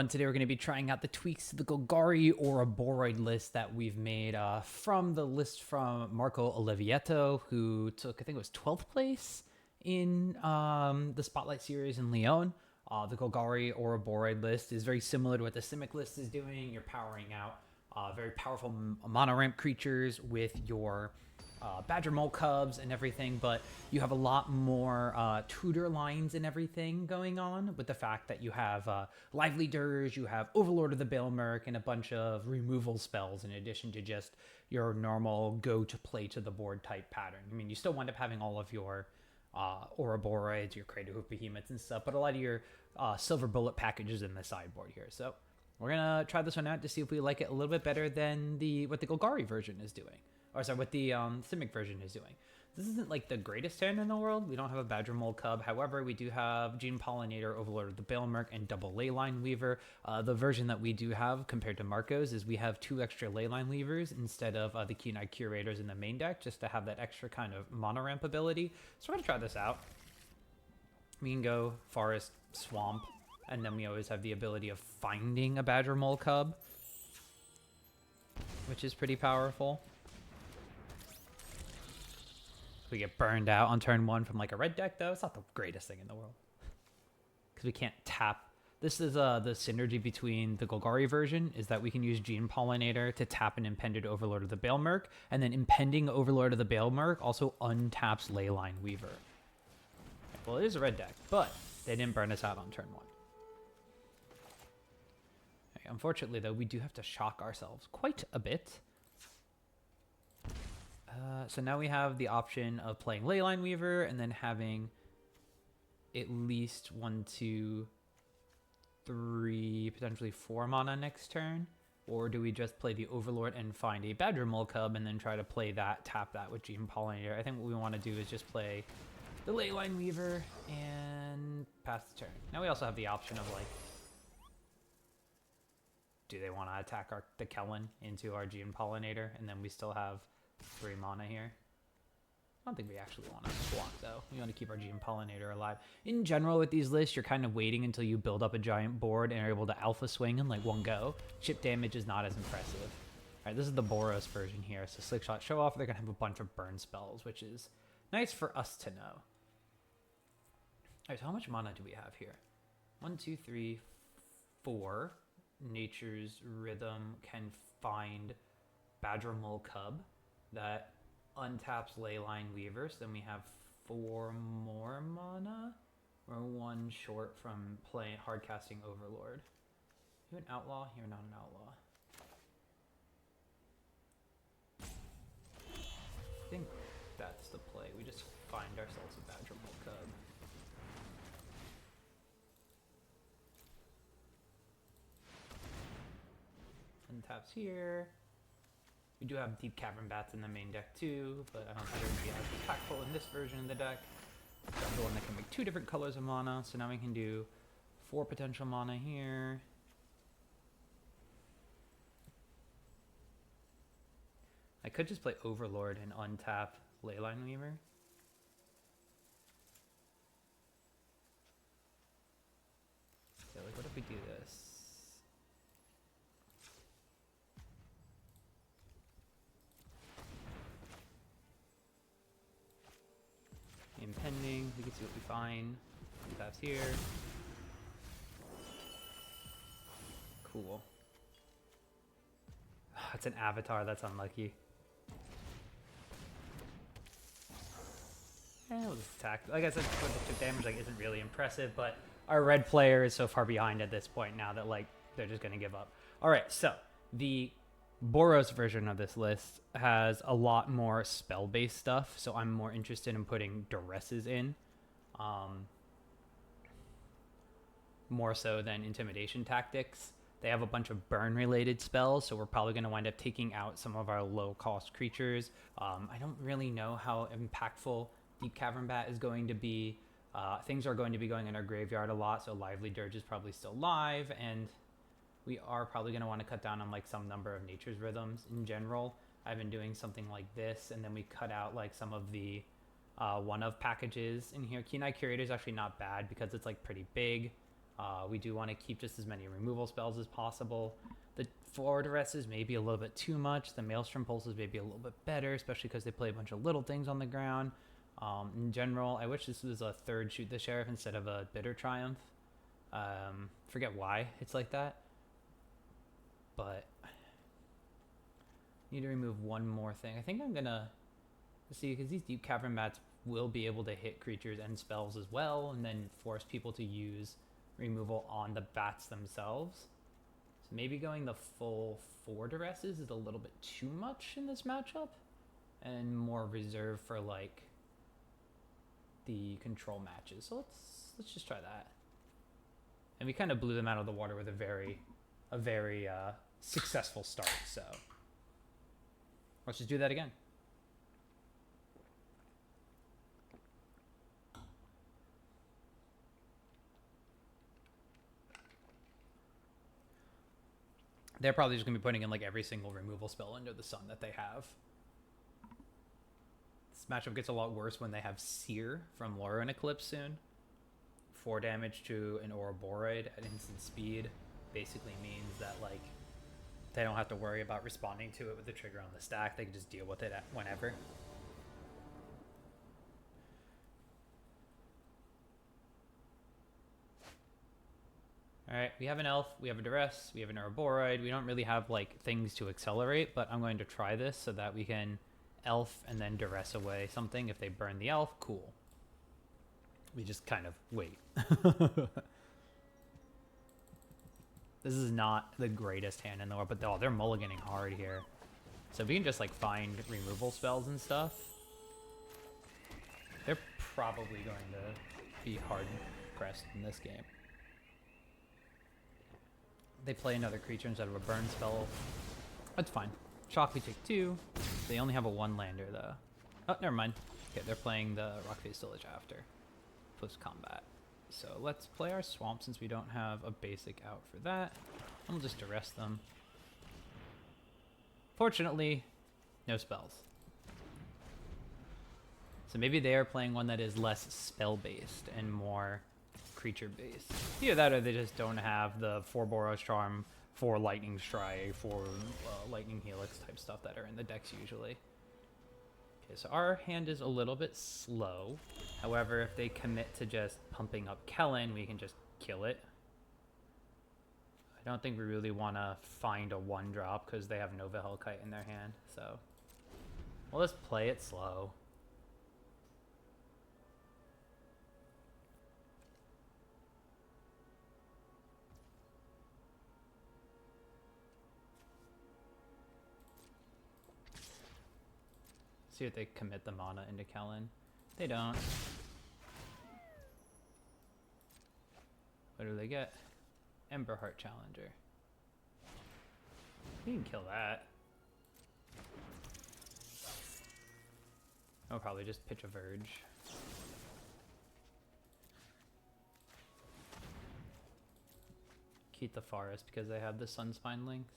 everyone, today we're going to be trying out the tweaks to the Golgari or Boroid list that we've made from the list from Marco Olivietto, who took, I think it was 12th place in the Spotlight Series in Lyon. The Golgari or Boroid list is very similar to what the Simic list is doing. You're powering out very powerful mono ramp creatures with your Badger Mole Cubs and everything, but you have a lot more tutor lines and everything going on with the fact that you have Lively Dirge, you have Overlord of the Baelmerk, and a bunch of removal spells in addition to just your normal go to play to the board type pattern. I mean, you still wind up having all of your Ouroboros, your Crater Hoof Behemoths and stuff, but a lot of your Silver Bullet packages in the sideboard here. So we're gonna try this one out to see if we like it a little bit better than what the Golgari version is doing. Or sorry, what the Simic version is doing. This isn't like the greatest hand in the world. We don't have a Badger Mole Cub. However, we do have Gene Pollinator, Overlord of the Baelmerk, and double Leyline Weaver. The version that we do have compared to Marco's is we have 2 extra Leyline Weavers instead of the Keen-Eye Curators in the main deck, just to have that extra kind of mono-ramp ability. So we're going to try this out. We can go Forest, Swamp, and then we always have the ability of finding a Badger Mole Cub, which is pretty powerful. We get burned out on turn 1 from like a red deck, though. It's not the greatest thing in the world because we can't tap. This is the synergy between the Golgari version is that we can use Gene Pollinator to tap an Impended Overlord of the Baelmerk, and then Impending Overlord of the Baelmerk also untaps Leyline Weaver. Well, it is a red deck, but they didn't burn us out on turn 1. Okay, unfortunately, though, we do have to shock ourselves quite a bit. So now we have the option of playing Leyline Weaver and then having at least 1, 2, 3, potentially 4 mana next turn. Or do we just play the Overlord and find a Badger Mole Cub and then try to play that, tap that with Gene Pollinator? I think what we want to do is just play the Leyline Weaver and pass the turn. Now we also have the option of like, do they want to attack the Kellen into our Gene Pollinator, and then we still have 3 mana here. I don't think we actually want to block, though. We want to keep our Gene Pollinator alive. In general, with these lists, you're kind of waiting until you build up a giant board and are able to alpha swing in like one go. Chip damage is not as impressive. All right, this is the Boros version here. So Slick Shot Show Off, they're going to have a bunch of burn spells, which is nice for us to know. All right, so how much mana do we have here? 1, 2, 3, 4. Nature's Rhythm can find Badger Mole Cub. That untaps Leyline Weaver, so then we have 4 more mana. We're 1 short from playing hardcasting Overlord. You an outlaw? You're not an outlaw. I think that's the play. We just find ourselves a Badger Mole Cub. Untaps here. We do have Deep Cavern Bats in the main deck too, but I don't think they're going to be as impactful in this version of the deck. Got the one that can make 2 different colors of mana, so now we can do 4 potential mana here. I could just play Overlord and untap Leyline Weaver. So like, what if we do this? Impending, we can see what we find. That's here. Cool. It's an avatar, that's unlucky. We'll just attack. Like I said, the chip damage like isn't really impressive, but our red player is so far behind at this point now that like they're just gonna give up. Alright, so the Boros version of this list has a lot more spell-based stuff, so I'm more interested in putting Duresses in, more so than Intimidation Tactics. They have a bunch of burn-related spells, so we're probably going to wind up taking out some of our low-cost creatures. I don't really know how impactful Deep Cavern Bat is going to be. Things are going to be going in our graveyard a lot, so Lively Dirge is probably still live, and we are probably going to want to cut down on like some number of Nature's Rhythms in general. I've been doing something like this, and then we cut out like some of the one-of packages in here. Keen-Eye Curator is actually not bad because it's like pretty big. We do want to keep just as many removal spells as possible. The forward addresses may be a little bit too much. The Maelstrom Pulses may be a little bit better, especially because they play a bunch of little things on the ground. In general, I wish this was a third Shoot the Sheriff instead of a Bitter Triumph. Forget why it's like that. But need to remove one more thing. I think I'm going to see, because these Deep Cavern Bats will be able to hit creatures and spells as well, and then force people to use removal on the bats themselves. So maybe going the full 4 duresses is a little bit too much in this matchup, and more reserved for like the control matches. So let's just try that. And we kind of blew them out of the water with a very successful start. So let's just do that again. They're probably just going to be putting in like every single removal spell under the sun that they have. This matchup gets a lot worse when they have Seer from Laura and Eclipse soon. 4 damage to an Ouroboros at instant speed basically means that like they don't have to worry about responding to it with the trigger on the stack. They can just deal with it whenever. Alright, we have an Elf, we have a Duress, we have an Ouroboros. We don't really have like things to accelerate, but I'm going to try this so that we can Elf and then Duress away something. If they burn the Elf, cool. We just kind of wait. This is not the greatest hand in the world, but they're mulliganing hard here. So we can just like find removal spells and stuff. They're probably going to be hard pressed in this game. They play another creature instead of a burn spell. That's fine. Shock, we take 2. They only have a 1-lander though. Oh, never mind. Okay, they're playing the Rockface Village after. Post-combat. So let's play our Swamp since we don't have a basic out for that. And we'll just arrest them. Fortunately, no spells. So maybe they are playing one that is less spell-based and more creature-based. Either that or they just don't have the 4 Boros Charm, 4 Lightning Strike, 4 Lightning Helix type stuff that are in the decks usually. Okay, so our hand is a little bit slow. However, if they commit to just pumping up Kellen, we can just kill it. I don't think we really want to find a 1-drop because they have Nova Hellkite in their hand. So we'll just play it slow. See if they commit the mana into Kellen. They don't. What do they get? Emberheart Challenger. We can kill that. I'll probably just pitch a Verge. Keep the Forest because they have the Sunspine links.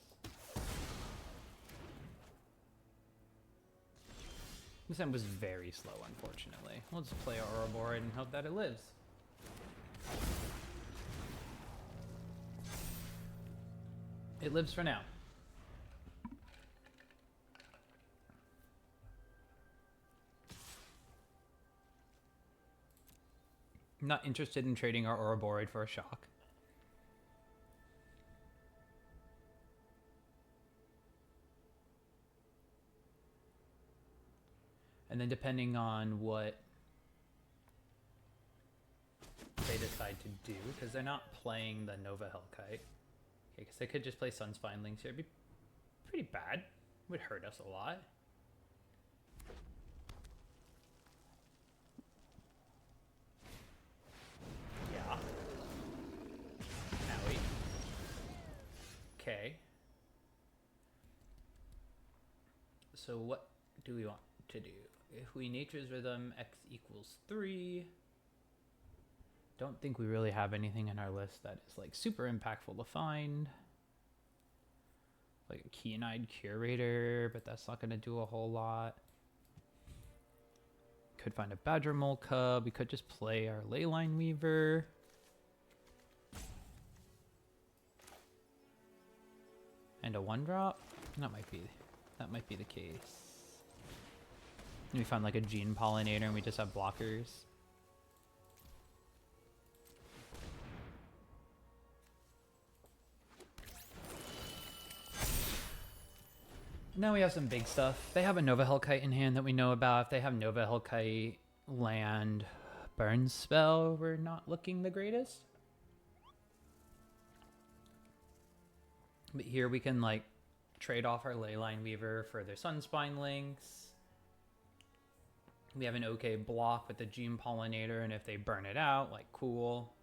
This end was very slow, unfortunately. We'll just play our Ouroboros and hope that it lives. It lives for now. I'm not interested in trading our Ouroboros for a shock. And then depending on what they decide to do, because they're not playing the Nova Hellkite. Okay, because they could just play Sunspine Links here. It'd be pretty bad. Would hurt us a lot. Yeah. Owie. Okay. So what do we want to do? If we Nature's Rhythm, X equals 3. Don't think we really have anything in our list that is like super impactful to find. Like a Keen-Eyed Curator, but that's not going to do a whole lot. Could find a Badger Mole Cub. We could just play our Leyline Weaver. And a 1-drop? That might be the case. We found like a gene pollinator and we just have blockers. Now we have some big stuff. They have a Nova Hellkite in hand that we know about. If they have Nova Hellkite, land, burn spell, we're not looking the greatest. But here we can like trade off our Leyline Weaver for their Sunspine Links. We have an okay block with the Gene Pollinator, and if they burn it out, like, cool.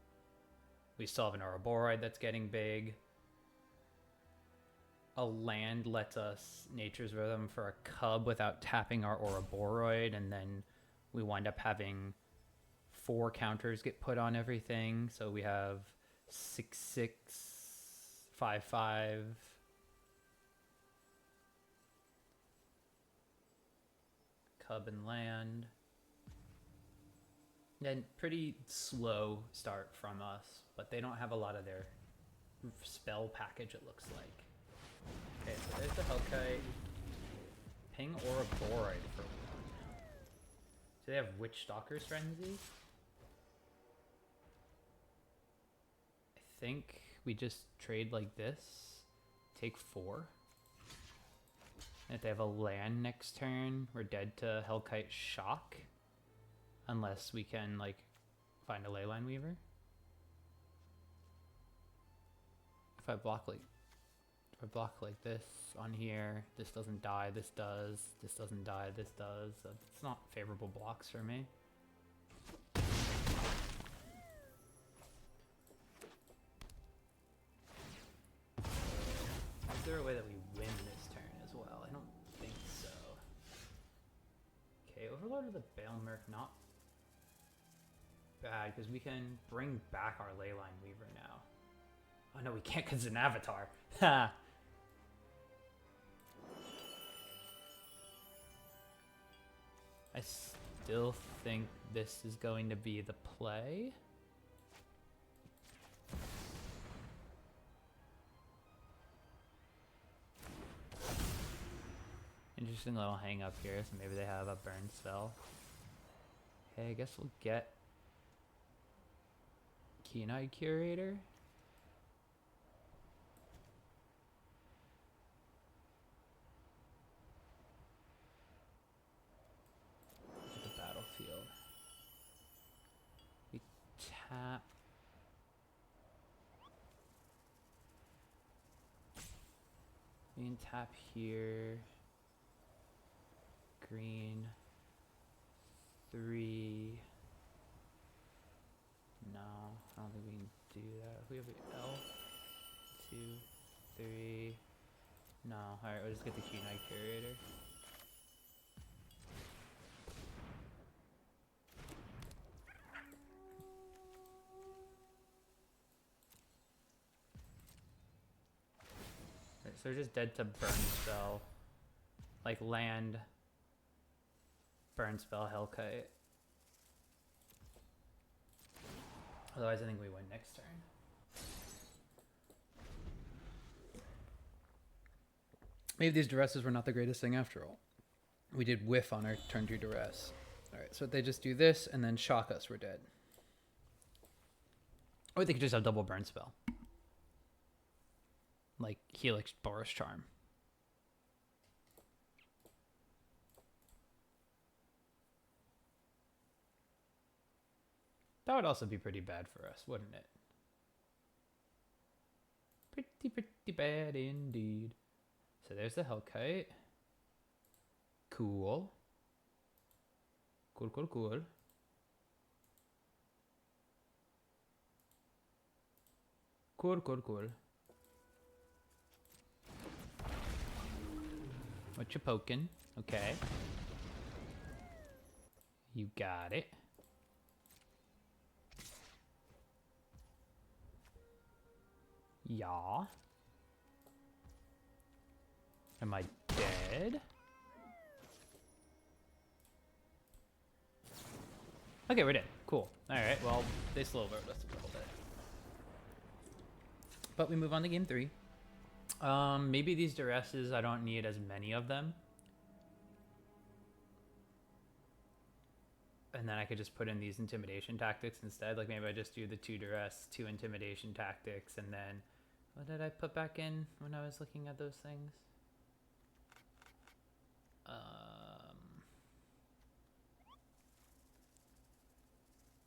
We still have an Ouroboros that's getting big. A land lets us Nature's Rhythm for a cub without tapping our Ouroboros, and then we wind up having 4 counters get put on everything. So we have 6/6, 5/5. Cub and land. And pretty slow start from us, but they don't have a lot of their spell package, it looks like. Okay, so there's the Hellkite. Ping Ouroboros for 1. Do they have Witch Stalker's Frenzy? I think we just trade like this. Take 4. If they have a land next turn, we're dead to Hellkite Shock. Unless we can, like, find a Leyline Weaver. If I block like this on here, this doesn't die, this does. This doesn't die, this does. So it's not favorable blocks for me. Is there a way that we win this turn as well? I don't think so. Okay, Overlord of the Baelmerk, not bad, because we can bring back our Leyline Weaver now. Oh no, we can't because it's an avatar. Ha! I still think this is going to be the play. Interesting little hang up here, so maybe they have a burn spell. Okay, I guess we'll get Keen-Eyed Curator. The battlefield. We tap. We can tap here. Green. 3. No, I don't think we can do that. If we have an L, 2, 3. No, alright, we'll just get the Keen-Eyed Curator. Right, so we're just dead to burn spell. Like land, burn spell, Hellkite. Otherwise, I think we win next turn. Maybe these duresses were not the greatest thing after all. We did whiff on our turn 2 duress. Alright, so they just do this and then shock us, we're dead. Or they could just have double burn spell. Like Helix Boros Charm. That would also be pretty bad for us, wouldn't it? Pretty bad indeed. So there's the Hellkite. Cool. Cool. Cool. What you poking? Okay. You got it. Yeah. Am I dead? Okay, we're dead. Cool. Alright, well, they slow-rolled us a little bit. But we move on to game 3. Maybe these duresses, I don't need as many of them. And then I could just put in these intimidation tactics instead. Like maybe I just do the 2 duress, 2 intimidation tactics, and then what did I put back in when I was looking at those things?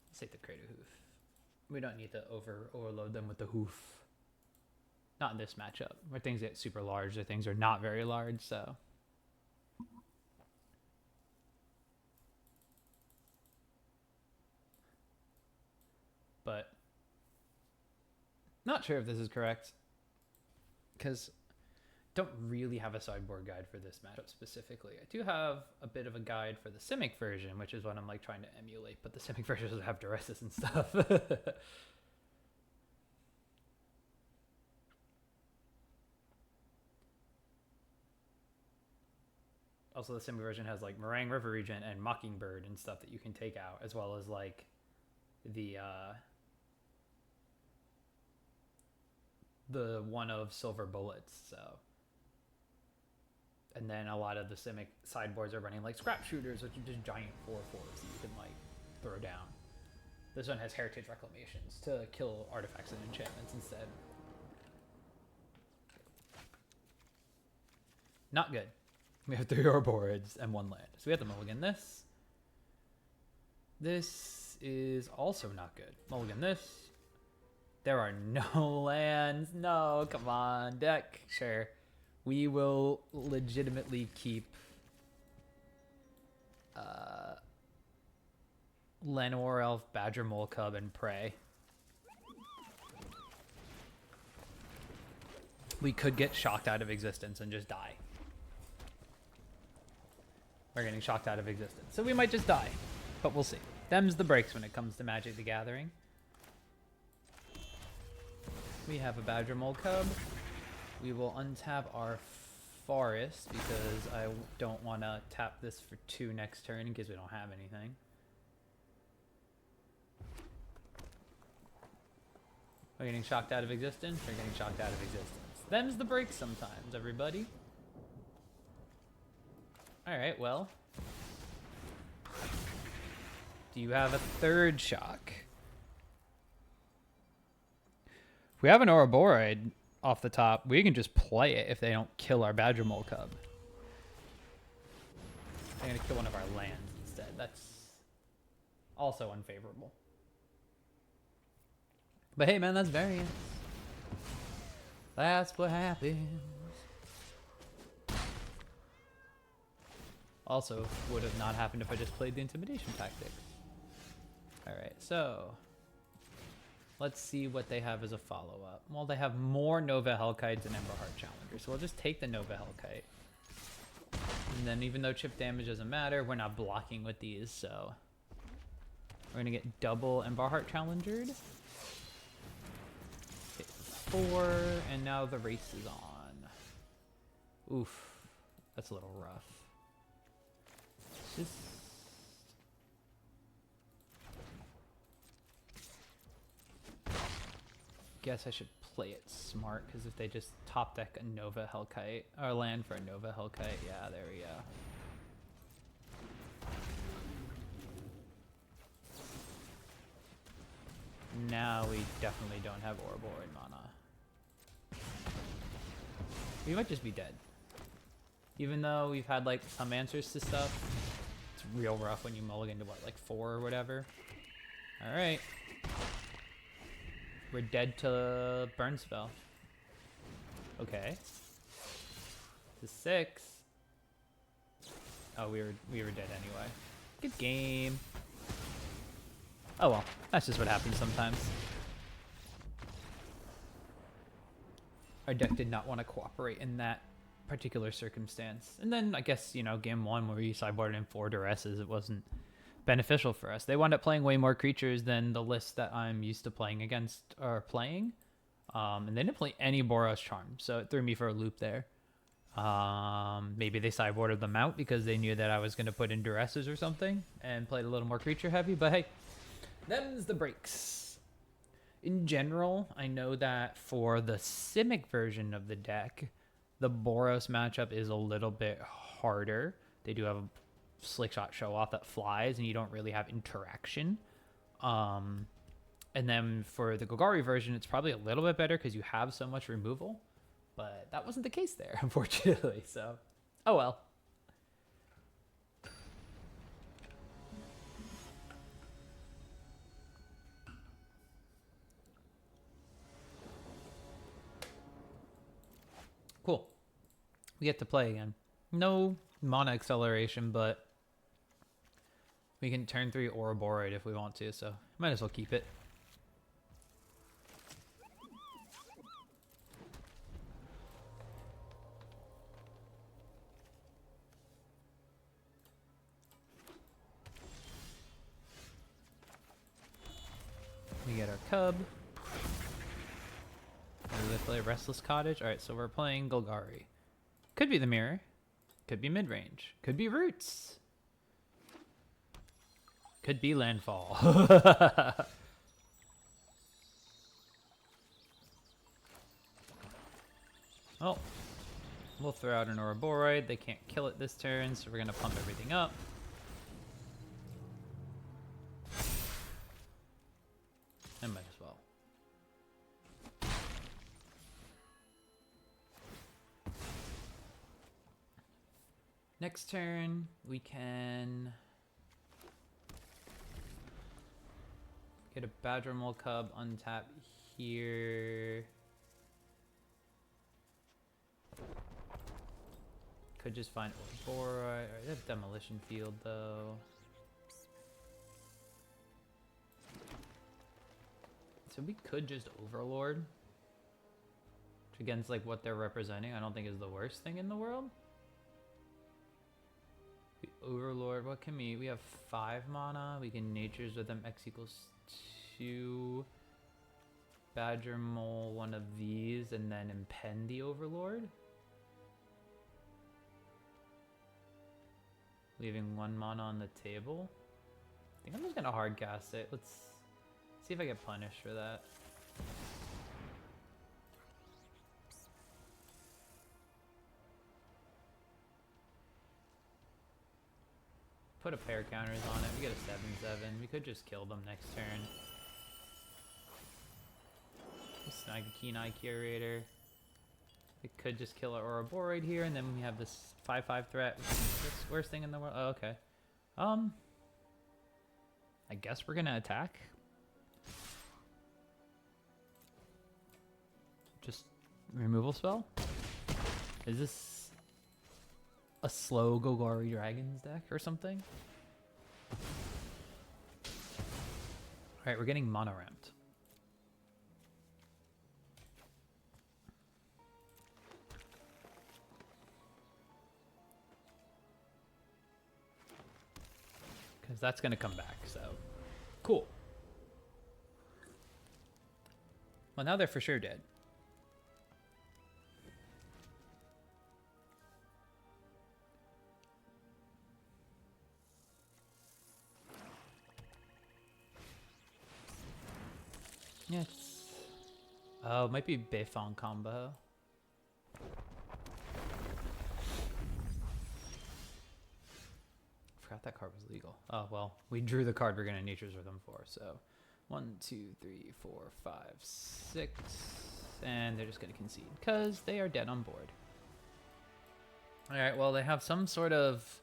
Let's take the crater hoof. We don't need to overload them with the hoof. Not in this matchup, where things get super large, or things are not very large, so. But not sure if this is correct, because don't really have a sideboard guide for this matchup specifically. I do have a bit of a guide for the Simic version, which is what I'm like trying to emulate, but the Simic version doesn't have duresses and stuff. Also, the Simic version has like Meringue River Regent and Mockingbird and stuff that you can take out, as well as like the one of Silver Bullets, so. And then a lot of the Simic sideboards are running like Scrap Shooters, which are just giant 4/4s that you can like throw down. This one has Heritage Reclamations to kill artifacts and enchantments instead. Not good. We have 3 Ouroboros and 1 land. So we have to mulligan this. This is also not good. Mulligan this. There are no lands. No, come on, deck. Sure. We will legitimately keep Llanowar Elf, Badger Mole Cub, and Prey. We could get shocked out of existence and just die. We're getting shocked out of existence. So we might just die, but we'll see. Them's the breaks when it comes to Magic the Gathering. We have a Badger Mole Cub. We will untap our Forest because I don't want to tap this for 2 next turn in case we don't have anything. We're getting shocked out of existence. We're getting shocked out of existence. Them's the breaks sometimes, everybody. Alright, well. Do you have a 3rd shock? If we have an Ouroboros off the top, we can just play it if they don't kill our Badger Mole Cub. They're going to kill one of our lands instead. That's also unfavorable. But hey, man, that's variance. That's what happens. Also, would have not happened if I just played the intimidation tactics. Alright, so let's see what they have as a follow-up. Well, they have more Nova Hellkites and Emberheart Challengers, so we'll just take the Nova Hellkite. And then even though chip damage doesn't matter, we're not blocking with these, so we're gonna get double Emberheart Challengered. Hit 4, and now the race is on. Oof, that's a little rough. Just guess I should play it smart, because if they just top deck a Nova Hellkite, or land for a Nova Hellkite, yeah, there we go. Now we definitely don't have Ouroboros mana. We might just be dead. Even though we've had like some answers to stuff, it's real rough when you mulligan to what, like 4 or whatever. Alright. We're dead to burn spell. Okay. To 6. Oh, we were dead anyway. Good game. Oh well, that's just what happens sometimes. Our deck did not want to cooperate in that particular circumstance. And then I guess, you know, game 1 where we sideboarded in 4 duresses, it wasn't beneficial for us. They wound up playing way more creatures than the list that I'm used to playing against or playing. And they didn't play any Boros Charm, so it threw me for a loop there. Maybe they sideboarded them out because they knew that I was going to put in duresses or something and played a little more creature heavy, but hey, them's the breaks. In general, I know that for the Simic version of the deck, the Boros matchup is a little bit harder. They do have a slick shot show off that flies, and you don't really have interaction. And then for the Golgari version, it's probably a little bit better because you have so much removal. But that wasn't the case there, unfortunately. So, oh well. Cool. We get to play again. No mana acceleration, but we can turn 3 Ouroboros if we want to, so might as well keep it. We get our cub. Do they play Restless Cottage? Alright, so we're playing Golgari. Could be the mirror. Could be mid-range. Could be roots. Could be landfall. Oh. We'll throw out an Ouroboros. They can't kill it this turn, so we're going to pump everything up. I might as well. Next turn, we can get a Badger Mole Cub, untap here. Could just find Ouroboros. Alright, they have Demolition Field though. So we could just Overlord. Which against like what they're representing, I don't think is the worst thing in the world. We Overlord, what can we have 5 mana. We can Nature's with them, X equals 2. Badger Mole one of these and then impend the Overlord. Leaving 1 mana on the table. I think I'm just gonna hard cast it. Let's see if I get punished for that. Put a pair counters on it. We get a 7/7. We could just kill them next turn. Snag a Keen Eye Curator. We could just kill our Ouroboros here, and then we have this 5/5 threat. That's the worst thing in the world. Oh, okay. I guess we're gonna attack. Just removal spell? Is this a slow Golgari Dragons deck or something? Alright, we're getting mono ramped. Because that's going to come back, so cool. Well, now they're for sure dead. Yeah, oh, it might be Beifong combo. Forgot that card was legal. Oh, well, we drew the card we're going to Nature's with them for, so 1, 2, 3, 4, 5, 6, and they're just going to concede because they are dead on board. Alright, well, they have some sort of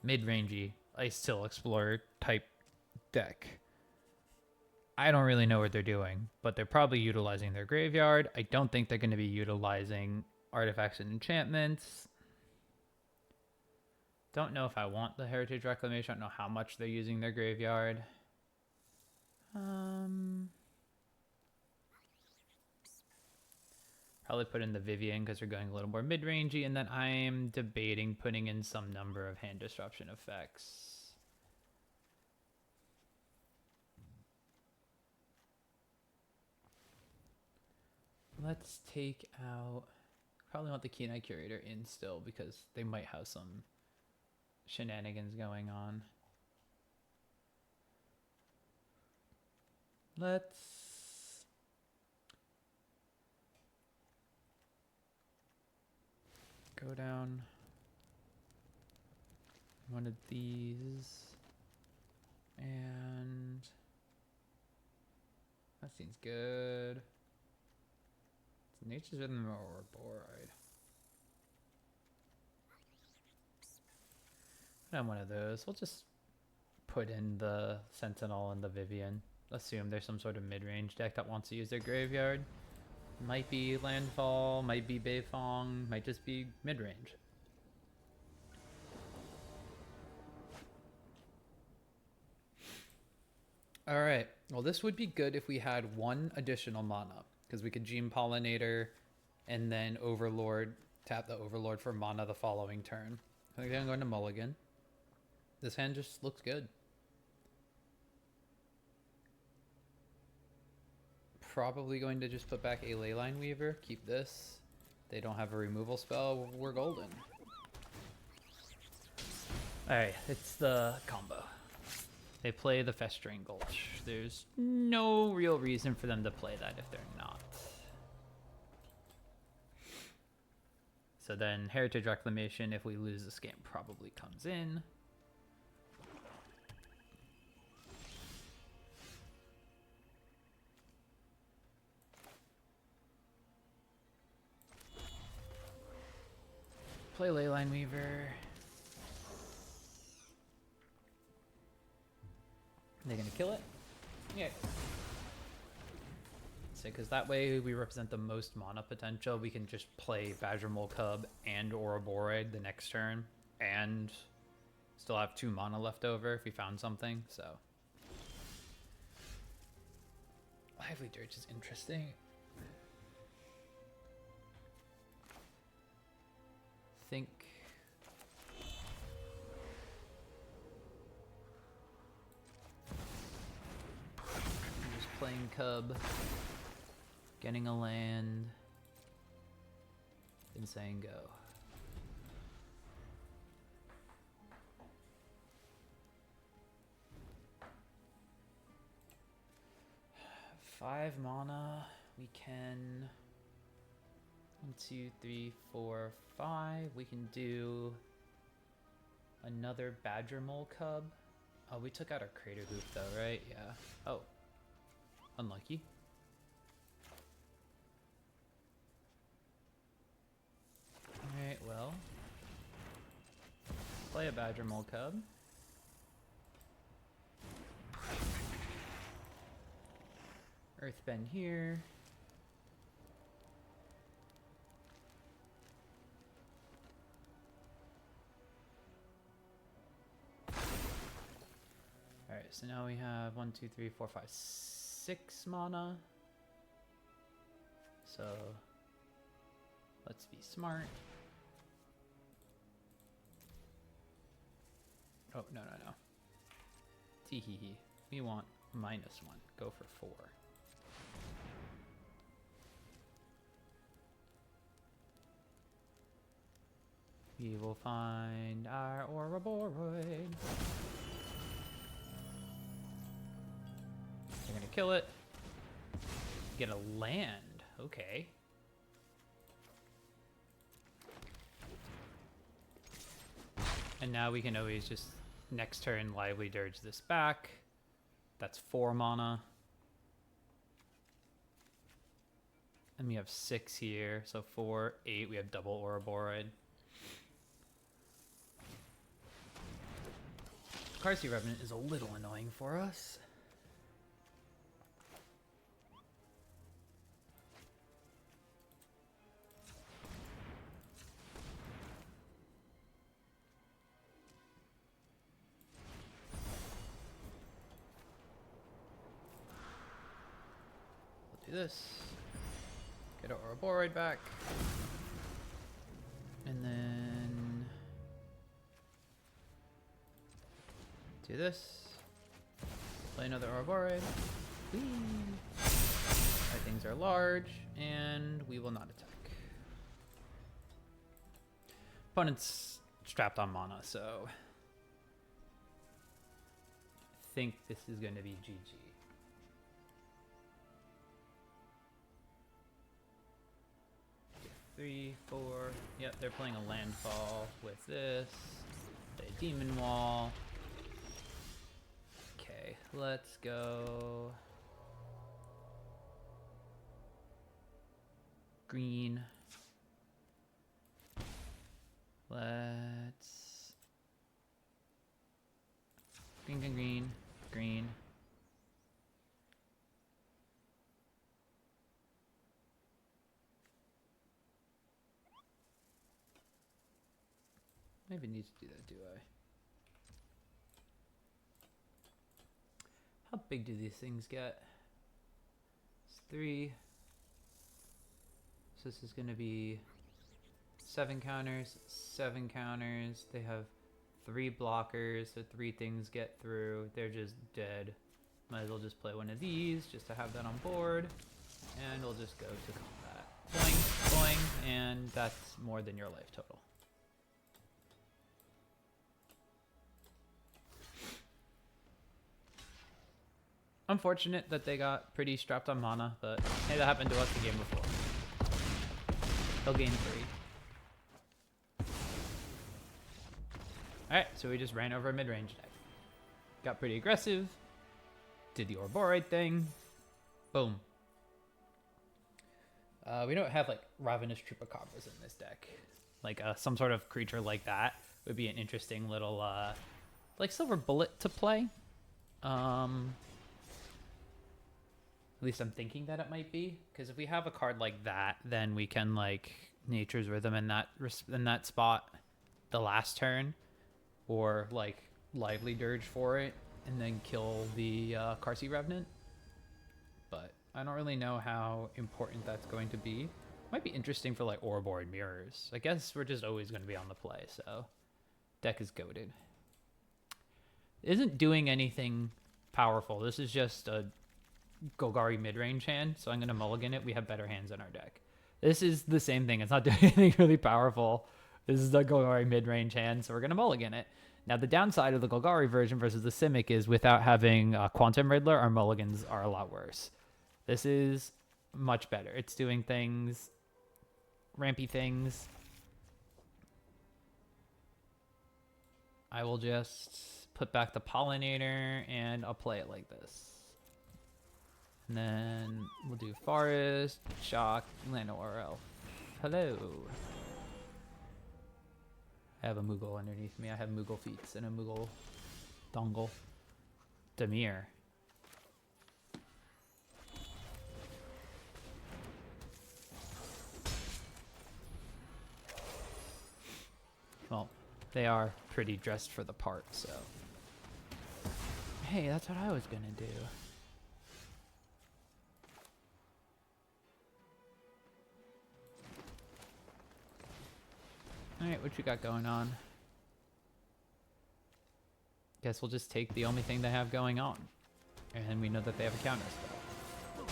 mid-rangey Ice Till Explorer type deck. I don't really know what they're doing, but they're probably utilizing their graveyard. I don't think they're going to be utilizing artifacts and enchantments. Don't know if I want the Heritage Reclamation. I don't know how much they're using their graveyard. Probably put in the Vivian because they're going a little more mid-rangey, and then I'm debating putting in some number of hand disruption effects. Let's take out... Probably want the Keen Eye Curator in still because they might have some shenanigans going on. Let's Go down one of these. And that seems good. It's Nature's Rhythm or Boride. And one of those. We'll just put in the Sentinel and the Vivian. Assume there's some sort of mid-range deck that wants to use their graveyard. Might be Landfall, might be Beifong, might just be mid-range. Alright, well this would be good if we had one additional mana, because we could Gene Pollinator and then Overlord, tap the Overlord for mana the following turn. I think I'm going to Mulligan. This hand just looks good. Probably going to just put back a Leyline Weaver, keep this. They don't have a removal spell, we're golden. Alright, it's the combo. They play the Festering Gulch. There's no real reason for them to play that if they're not. So then Heritage Reclamation, if we lose this game, probably comes in. Play Leyline Weaver. They're gonna kill it? Yeah. So, because that way we represent the most mana potential. We can just play Badgermole Cub and Ouroboros the next turn and still have 2 mana left over if we found something, so. Lively Dirge is interesting. Think I'm just playing Cub, getting a land, and saying go. Five mana. We can 1, 2, 3, 4, 5. We can do another Badgermole Cub. Oh, we took out our Crater Hoop though, right? Yeah. Oh. Unlucky. Alright, well. Play a Badgermole Cub. Earthbend here. Alright, so now we have 1, 2, 3, 4, 5, 6 mana. So let's be smart. Oh, no. Tee-hee-hee. We want -1. Go for 4. We will find our Ouroboros. We're gonna kill it. Get a land. Okay. And now we can always just next turn Lively Dirge this back. That's 4 mana. And we have 6 here. So 4, 8. We have double Ouroboros. Carsey Revenant is a little annoying for us. We'll do this. Get our Ouroboros back. And then do this. Play another Ouroboros. Whee! Our things are large, and we will not attack. Opponent's strapped on mana, so I think this is going to be GG. 3, 4. Yep, they're playing a landfall with this. A demon wall. Okay, let's go. Green. Let's green, green, green, green. Maybe need to do that, do I? How big do these things get? It's 3. So this is going to be 7 counters, 7 counters. They have 3 blockers, so 3 things get through. They're just dead. Might as well just play one of these just to have that on board. And we'll just go to combat. Boing, boing, and that's more than your life total. Unfortunate that they got pretty strapped on mana, but hey, that happened to us the game before. They'll gain 3. Alright, so we just ran over a mid-range deck. Got pretty aggressive. Did the Ouroboros thing. Boom. We don't have like Ravenous Chupacabras in this deck. Like some sort of creature like that would be an interesting little like Silver Bullet to play. At least I'm thinking that it might be, because if we have a card like that, then we can like Nature's Rhythm in that spot the last turn, or like Lively Dirge for it, and then kill the Karsi Revenant. But I don't really know how important that's going to be. Might be interesting for like Ouroboros Mirrors. I guess we're just always going to be on the play, so deck is goated. Isn't doing anything powerful. This is just a Golgari mid-range hand, so I'm going to mulligan it. We have better hands in our deck. This is the same thing. It's not doing anything really powerful. This is the Golgari mid-range hand, so we're going to mulligan it. Now, the downside of the Golgari version versus the Simic is without having Quantum Riddler, our mulligans are a lot worse. This is much better. It's doing things, rampy things. I will just put back the Pollinator, and I'll play it like this. And then we'll do Forest, Shock, Llanowar Elf. Hello. I have a Moogle underneath me. I have Moogle Feats and a Moogle Dongle. Dimir. Well, they are pretty dressed for the part, so. Hey, that's what I was gonna do. Alright, what you got going on? Guess we'll just take the only thing they have going on. And we know that they have a counter spell.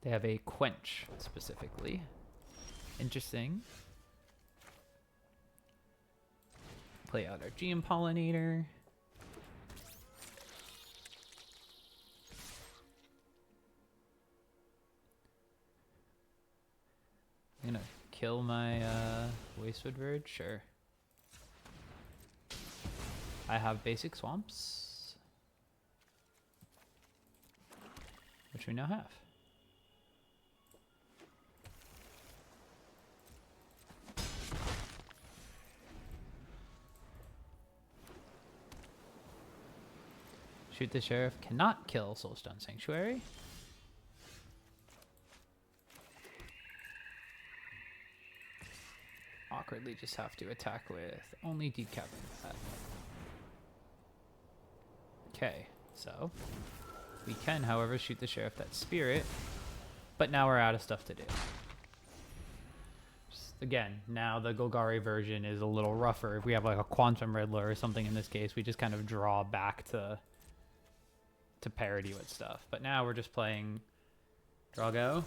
They have a Quench, specifically. Interesting. Play out our GM Pollinator. I'm gonna kill my Wastewood Verge? Sure. I have basic swamps, which we now have. Shoot the Sheriff cannot kill Soulstone Sanctuary. Awkwardly just have to attack with only decapping that. Okay, so we can, however, shoot the Sheriff that Spirit, but now we're out of stuff to do. Just, again, now the Golgari version is a little rougher. If we have like a Quantum Riddler or something in this case, we just kind of draw back to parity with stuff. But now we're just playing Drago,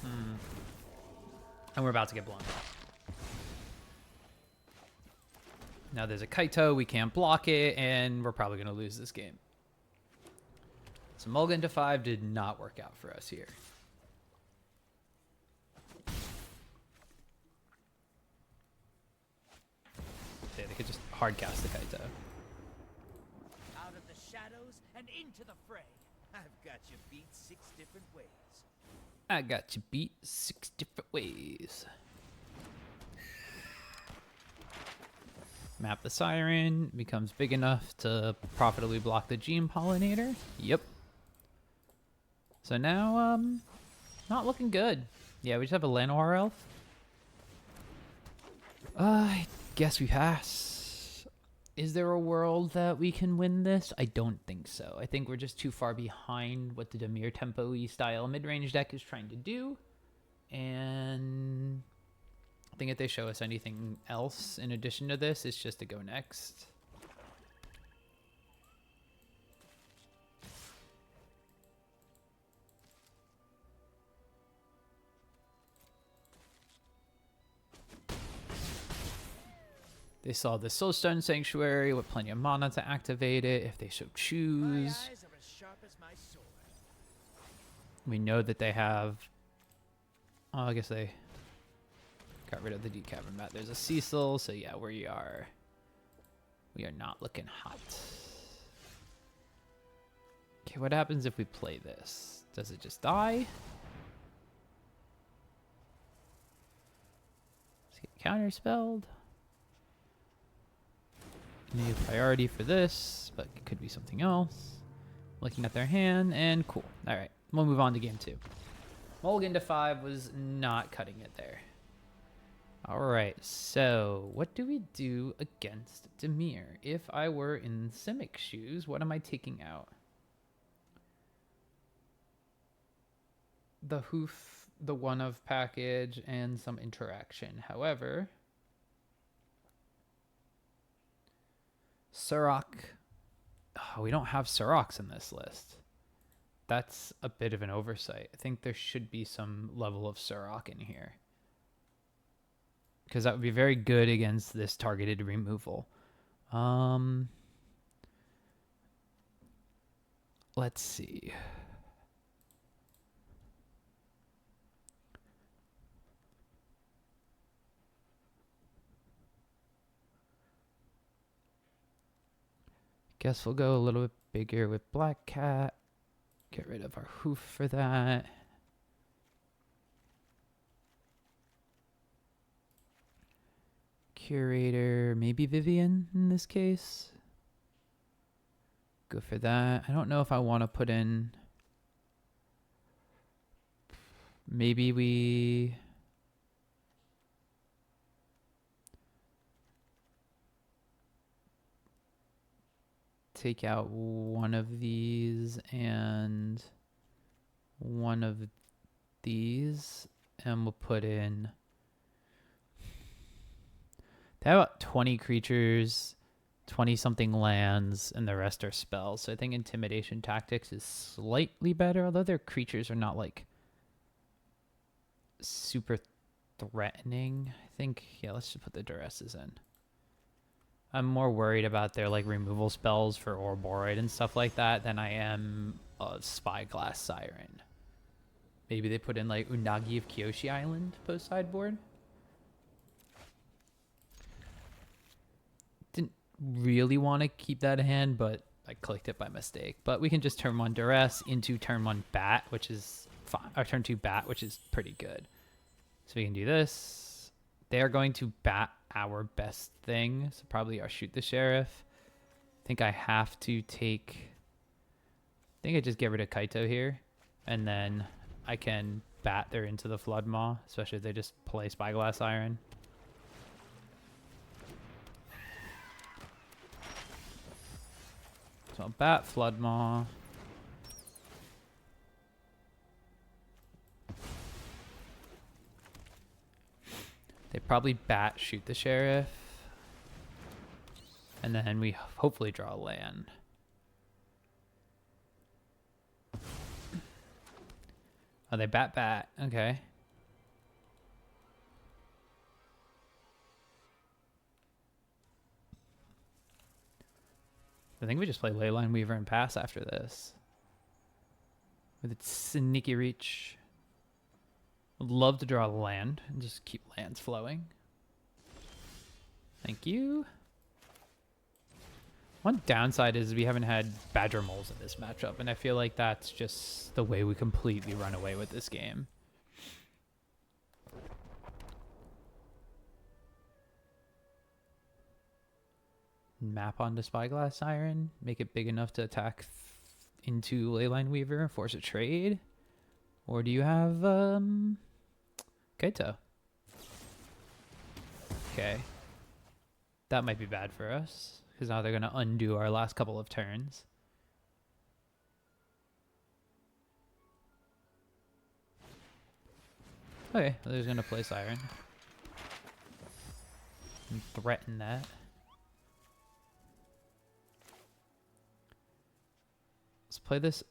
and we're about to get blown up. Now there's a Kaito, we can't block it, and we're probably going to lose this game. So mulligan to 5 did not work out for us here. hard cast the Kaito. Out of the shadows and into the fray. I've got you beat 6 different ways. I got you beat 6 different ways. Map the Siren, becomes big enough to profitably block the Gene Pollinator. Yep. So now, not looking good. Yeah, we just have a Llanowar Elf. I guess we pass. Is there a world that we can win this? I don't think so. I think we're just too far behind what the Dimir tempo-y style mid-range deck is trying to do. And I think if they show us anything else in addition to this, it's just to go next. They saw the Soulstone Sanctuary with plenty of mana to activate it if they so choose. My eyes are as sharp as my sword. We know that they have... Oh, I guess they got rid of the Decavern Bat. There's a Cecil, so yeah, we are not looking hot. Okay, what happens if we play this? Does it just die? Does it get counterspelled? Need priority for this, but it could be something else. Looking at their hand, and cool. All right, we'll move on to game 2. Mulligan to 5 was not cutting it there. All right, so what do we do against Dimir? If I were in Simic's shoes, what am I taking out? The hoof, the one-of package, and some interaction. However... Surok. Oh, we don't have Suroks in this list. That's a bit of an oversight. I think there should be some level of Surok in here. Because that would be very good against this targeted removal. Let's see. Guess we'll go a little bit bigger with Black Cat. Get rid of our hoof for that. Curator, maybe Vivian in this case. Go for that. I don't know if I want to put in... Maybe we... take out one of these and one of these, and we'll put in... They have about 20 creatures, 20-something lands, and the rest are spells. So I think Intimidation Tactics is slightly better, although their creatures are not, like, super threatening. I think, yeah, let's just put the Duresses in. I'm more worried about their, like, removal spells for Ouroboros and stuff like that than I am a Spyglass Siren. Maybe they put in, like, Unagi of Kyoshi Island post-sideboard. Didn't really want to keep that in hand, but I clicked it by mistake. But we can just turn 1 Duress into turn 1 Bat, which is fine. Or turn 2 Bat, which is pretty good. So we can do this. They are going to bat our best thing, so probably our Shoot the Sheriff. I think I have to take... I think I just get rid of Kaito here, and then I can bat their Into the Flood Maw, especially if they just play Spyglass Siren. So I'll bat Flood Maw. They probably bat Shoot the Sheriff. And then we hopefully draw a land. Oh, they bat. Okay. I think we just play Leyline Weaver and pass after this. With its sneaky reach. Would love to draw a land and just keep lands flowing. Thank you. One downside is we haven't had Badger Moles in this matchup, and I feel like that's just the way we completely run away with this game. Map onto Spyglass Siren, make it big enough to attack into Leyline Weaver, force a trade? Or do you have Kaito? Okay. That might be bad for us, because now they're going to undo our last couple of turns. Okay, well, they're going to play Siren. And threaten that. Let's play this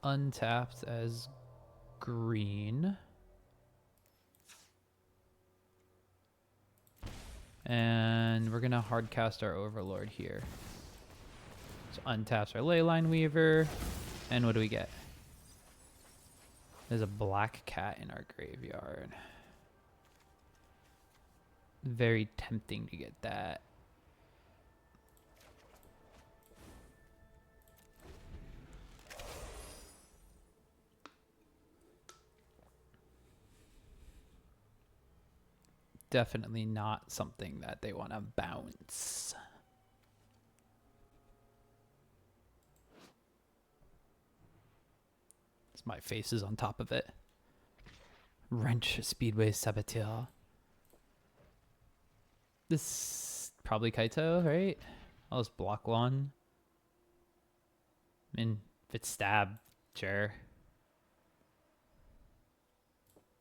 untapped as green. And we're going to hardcast our Overlord here. So untaps our Leyline Weaver. And what do we get? There's a black cat in our graveyard. Very tempting to get that. Definitely not something that they want to bounce. My face is on top of it. Wrench Speedway Saboteur. This probably Kaito, right? I'll just block one. I mean, if it's stab, sure.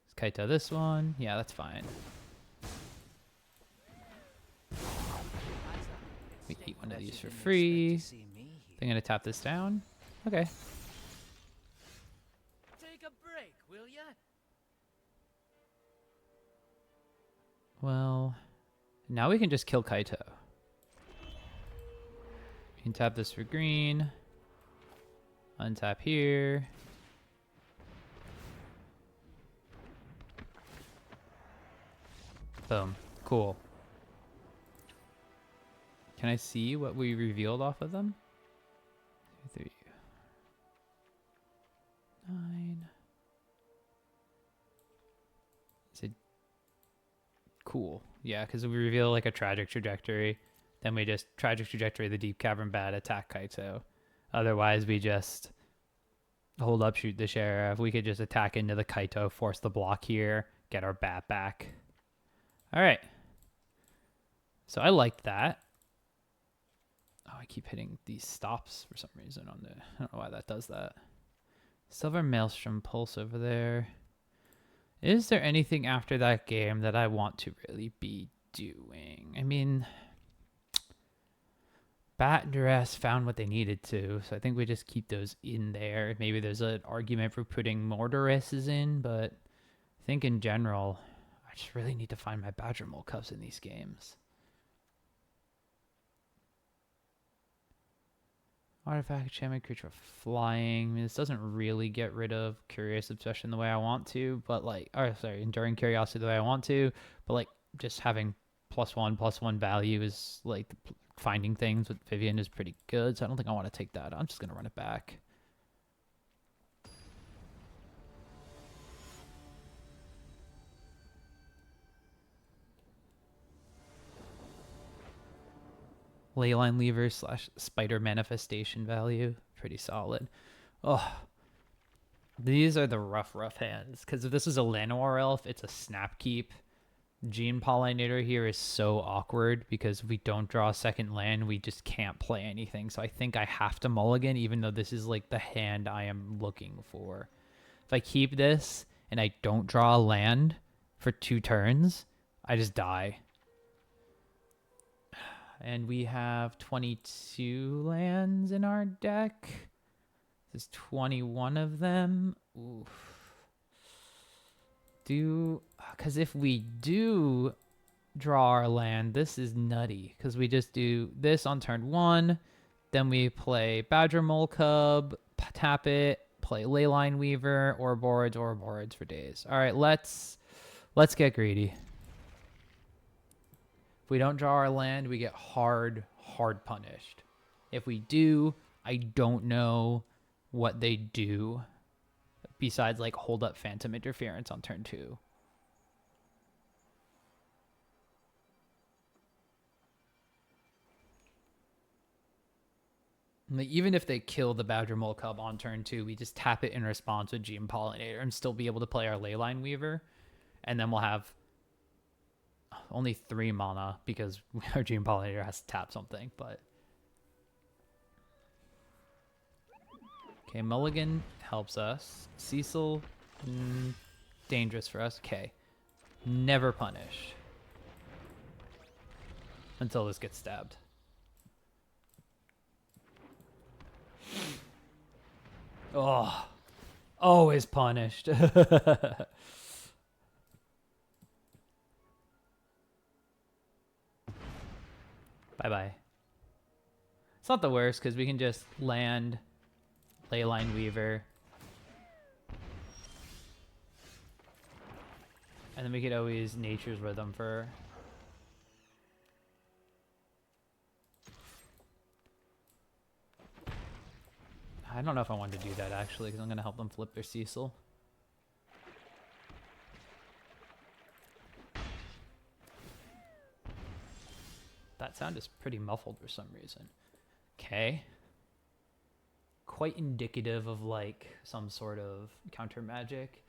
Is Kaito this one? Yeah, that's fine. We eat one of these for free. They're gonna tap this down. Okay. Take a break, will ya? Well, now we can just kill Kaito. We can tap this for green. Untap here. Boom. Cool. Can I see what we revealed off of them? 2, 3, 9. Is it cool? Yeah, because we reveal like a tragic trajectory. Then we just tragic trajectory the Deep Cavern Bat, attack Kaito. Otherwise, we just hold up, shoot the Sheriff. We could just attack into the Kaito, force the block here, get our bat back. All right. So I liked that. Oh, I keep hitting these stops for some reason on the... I don't know why that does that. Silver Maelstrom Pulse over there. Is there anything after that game that I want to really be doing? I mean... Bat and Duress found what they needed to, so I think we just keep those in there. Maybe there's an argument for putting more Duresses in, but I think in general, I just really need to find my Badger Mole Cups in these games. Artifact, enchantment, creature flying. I mean, this doesn't really get rid of Curious Obsession the way I want to, but like, Enduring Curiosity the way I want to, but like just having +1/+1 value is like finding things with Vivian is pretty good, so I don't think I want to take that. I'm just going to run it back. Leyline Lever / Spider Manifestation value. Pretty solid. Oh, these are the rough hands. Because if this is a Llanowar Elf, it's a snap keep. Gene Pollinator here is so awkward because if we don't draw a second land, we just can't play anything. So I think I have to mulligan, even though this is like the hand I am looking for. If I keep this and I don't draw a land for 2 turns, I just die. And we have 22 lands in our deck. There's 21 of them. Oof. Because if we do draw our land, this is nutty. Because we just do this on turn 1. Then we play Badger Mole Cub, tap it, play Leyline Weaver, or boards for days. All right, let's get greedy. If we don't draw our land, we get hard punished. If we do, I don't know what they do besides like hold up Phantom Interference on turn 2. Like, even if they kill the Badger Mole Cub on turn 2, we just tap it in response with Gene Pollinator and still be able to play our Leyline Weaver. And then we'll have only 3 mana because our Gene Pollinator has to tap something. But okay, Mulligan helps us. Cecil, dangerous for us. Okay, never punish until this gets stabbed. Oh, always punished. Bye-bye. It's not the worst because we can just land Leyline Weaver. And then we could always Nature's Rhythm for... I don't know if I want to do that actually because I'm going to help them flip their Cecil. That sound is pretty muffled for some reason. Okay. Quite indicative of like some sort of counter magic.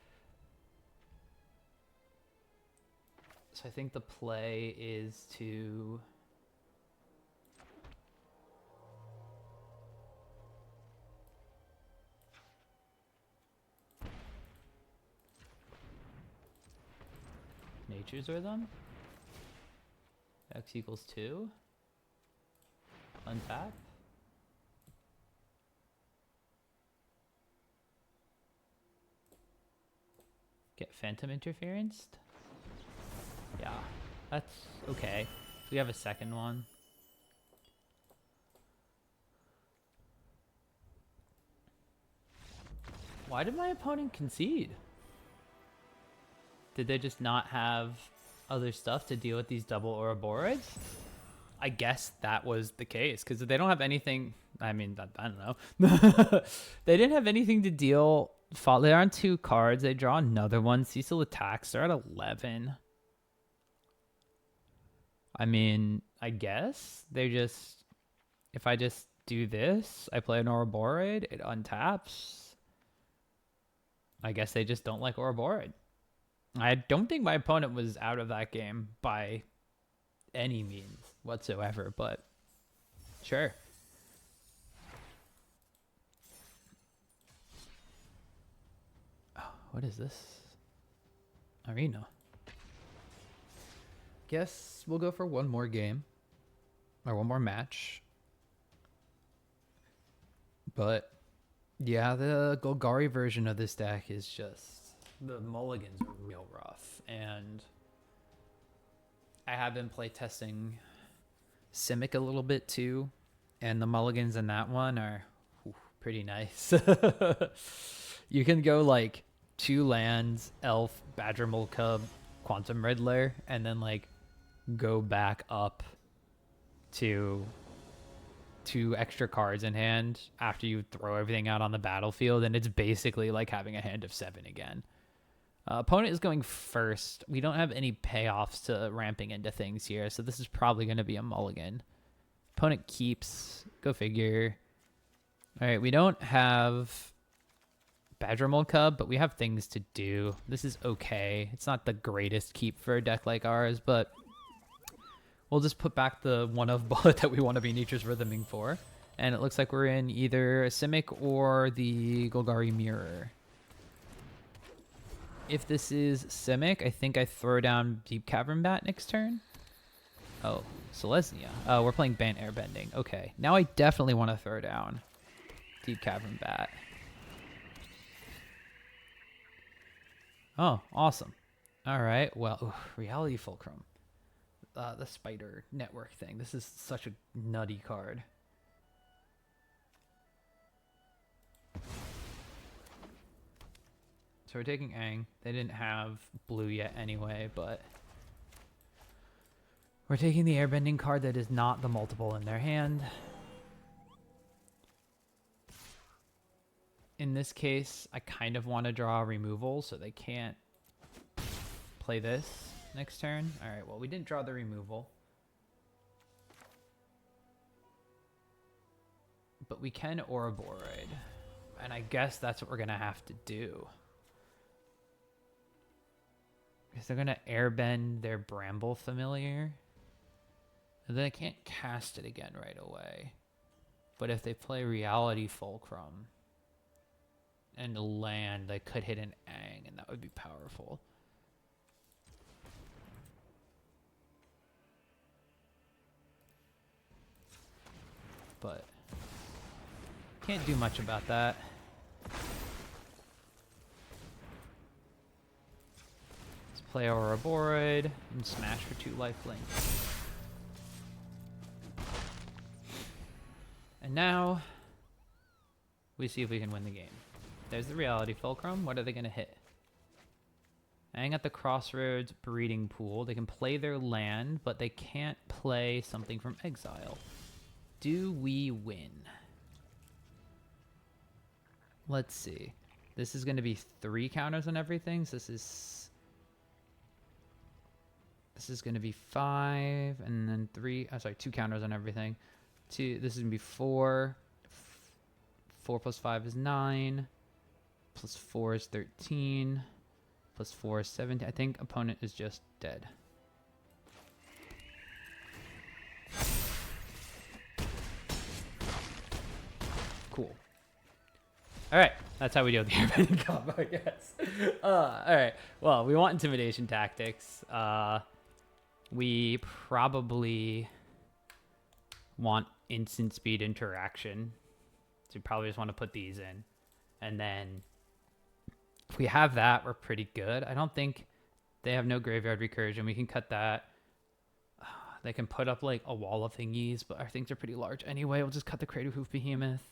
So I think the play is to... Nature's Rhythm? X equals 2. Untap. Get Phantom Interference. Yeah, that's okay. We have a second one. Why did my opponent concede? Did they just not have other stuff to deal with these double Ouroboros? I guess that was the case, because if they don't have anything, I mean, I don't know. They didn't have anything to deal. They're on 2 cards. They draw another one. Cecil attacks. They're at 11. I mean, I guess they just, if I just do this, I play an Ouroboros, it untaps. I guess they just don't like Ouroboros. I don't think my opponent was out of that game by any means whatsoever, but sure. Oh, what is this? Arena. Guess we'll go for one more game. Or one more match. But yeah, the Golgari version of this deck is just... The mulligans are real rough, and I have been playtesting Simic a little bit too, and the mulligans in that one are pretty nice. You can go like 2 lands, Elf, Badger Mole Cub, Quantum Riddler, and then like go back up to 2 extra cards in hand after you throw everything out on the battlefield, and it's basically like having a hand of 7 again. Opponent is going first. We don't have any payoffs to ramping into things here, so this is probably going to be a mulligan. Opponent keeps. Go figure. All right, we don't have Badger Mole Cub, but we have things to do. This is okay. It's not the greatest keep for a deck like ours, but we'll just put back the one-of bullet that we want to be Nature's Rhythming for. And it looks like we're in either a Simic or the Golgari Mirror. If this is Simic, I think I throw down Deep Cavern Bat next turn. Oh, Selesnya. Oh, we're playing Bant Airbending. Okay, now I definitely want to throw down Deep Cavern Bat. Oh, awesome. All right, well, Reality Fulcrum. The spider network thing. This is such a nutty card. So we're taking Aang. They didn't have blue yet anyway, but We're taking the airbending card that is not the multiple in their hand. In this case, I kind of want to draw a removal so they can't play this next turn. All right, well, we didn't draw the removal. But we can Ouroborid. And I guess that's what we're going to have to do. Because they're going to airbend their Bramble Familiar. And then I can't cast it again right away. But if they play Reality Fulcrum and land, they could hit an Ang, and that would be powerful. But can't do much about that. Let's play Ouroborid and smash for 2 lifelink. And now we see if we can win the game. There's the Reality Fulcrum. What are they going to hit? Hang at the Crossroads Breeding Pool. They can play their land, but they can't play something from exile. Do we win? Let's see. This is going to be 3 counters on everything. So this is going to be 5 and then 3. Oh, sorry, 2 counters on everything. This is going to be 4. 4 plus 5 is 9. Plus 4 is 13. Plus 4 is 17. I think opponent is just dead. Cool. All right, that's how we deal with the Airbending combo, I guess. All right, well, we want Intimidation Tactics. We probably want Instant Speed Interaction. So we probably just want to put these in. And then if we have that, we're pretty good. I don't think they have no Graveyard Recursion. We can cut that. They can put up like a wall of thingies, but our things are pretty large anyway. We'll just cut the Crater Hoof Behemoth.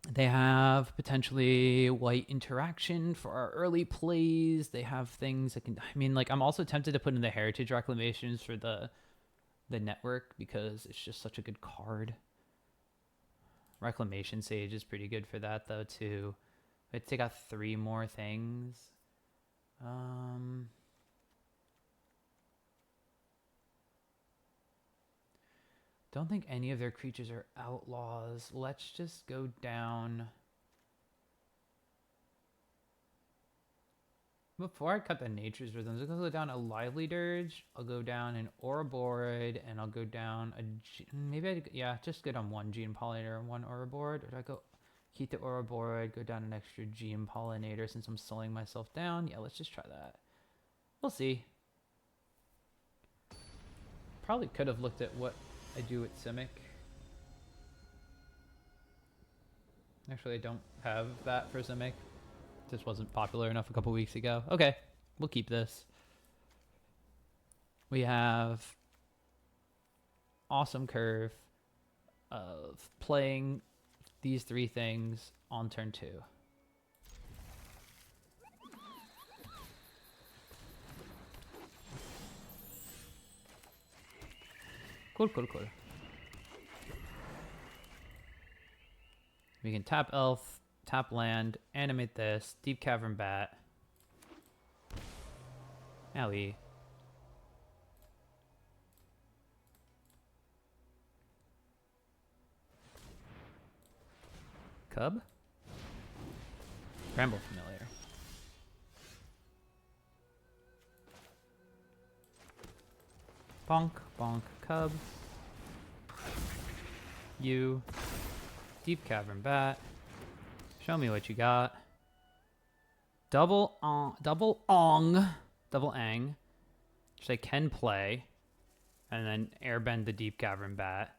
They have potentially White Interaction for our early plays. They have things that can... I mean, like, I'm also tempted to put in the Heritage Reclamations for the network because it's just such a good card. Reclamation Sage is pretty good for that, though, too. We have to take out 3 more things. Don't think any of their creatures are outlaws. Let's just go down. Before I cut the Nature's Rhythms, I'm going to go down a Lively Dirge. I'll go down an Ouroborid, and I'll go down a... yeah, just go down 1 Gene Pollinator and 1 Ouroborid. Or do I go keep the Ouroborid, go down an extra Gene Pollinator since I'm slowing myself down? Yeah, let's just try that. We'll see. Probably could have looked at what I do with Simic. Actually, I don't have that for Simic. Just wasn't popular enough a couple weeks ago. Okay, we'll keep this. We have awesome curve of playing these 3 things on turn 2. Cool, cool, cool. We can tap Elf, tap land, animate this, Deep Cavern Bat. Owie. Cub? Bramble Familiar. Bonk, bonk, Cub. You. Deep Cavern Bat. Show me what you got. Double Ang, which I can play, and then airbend the Deep Cavern Bat.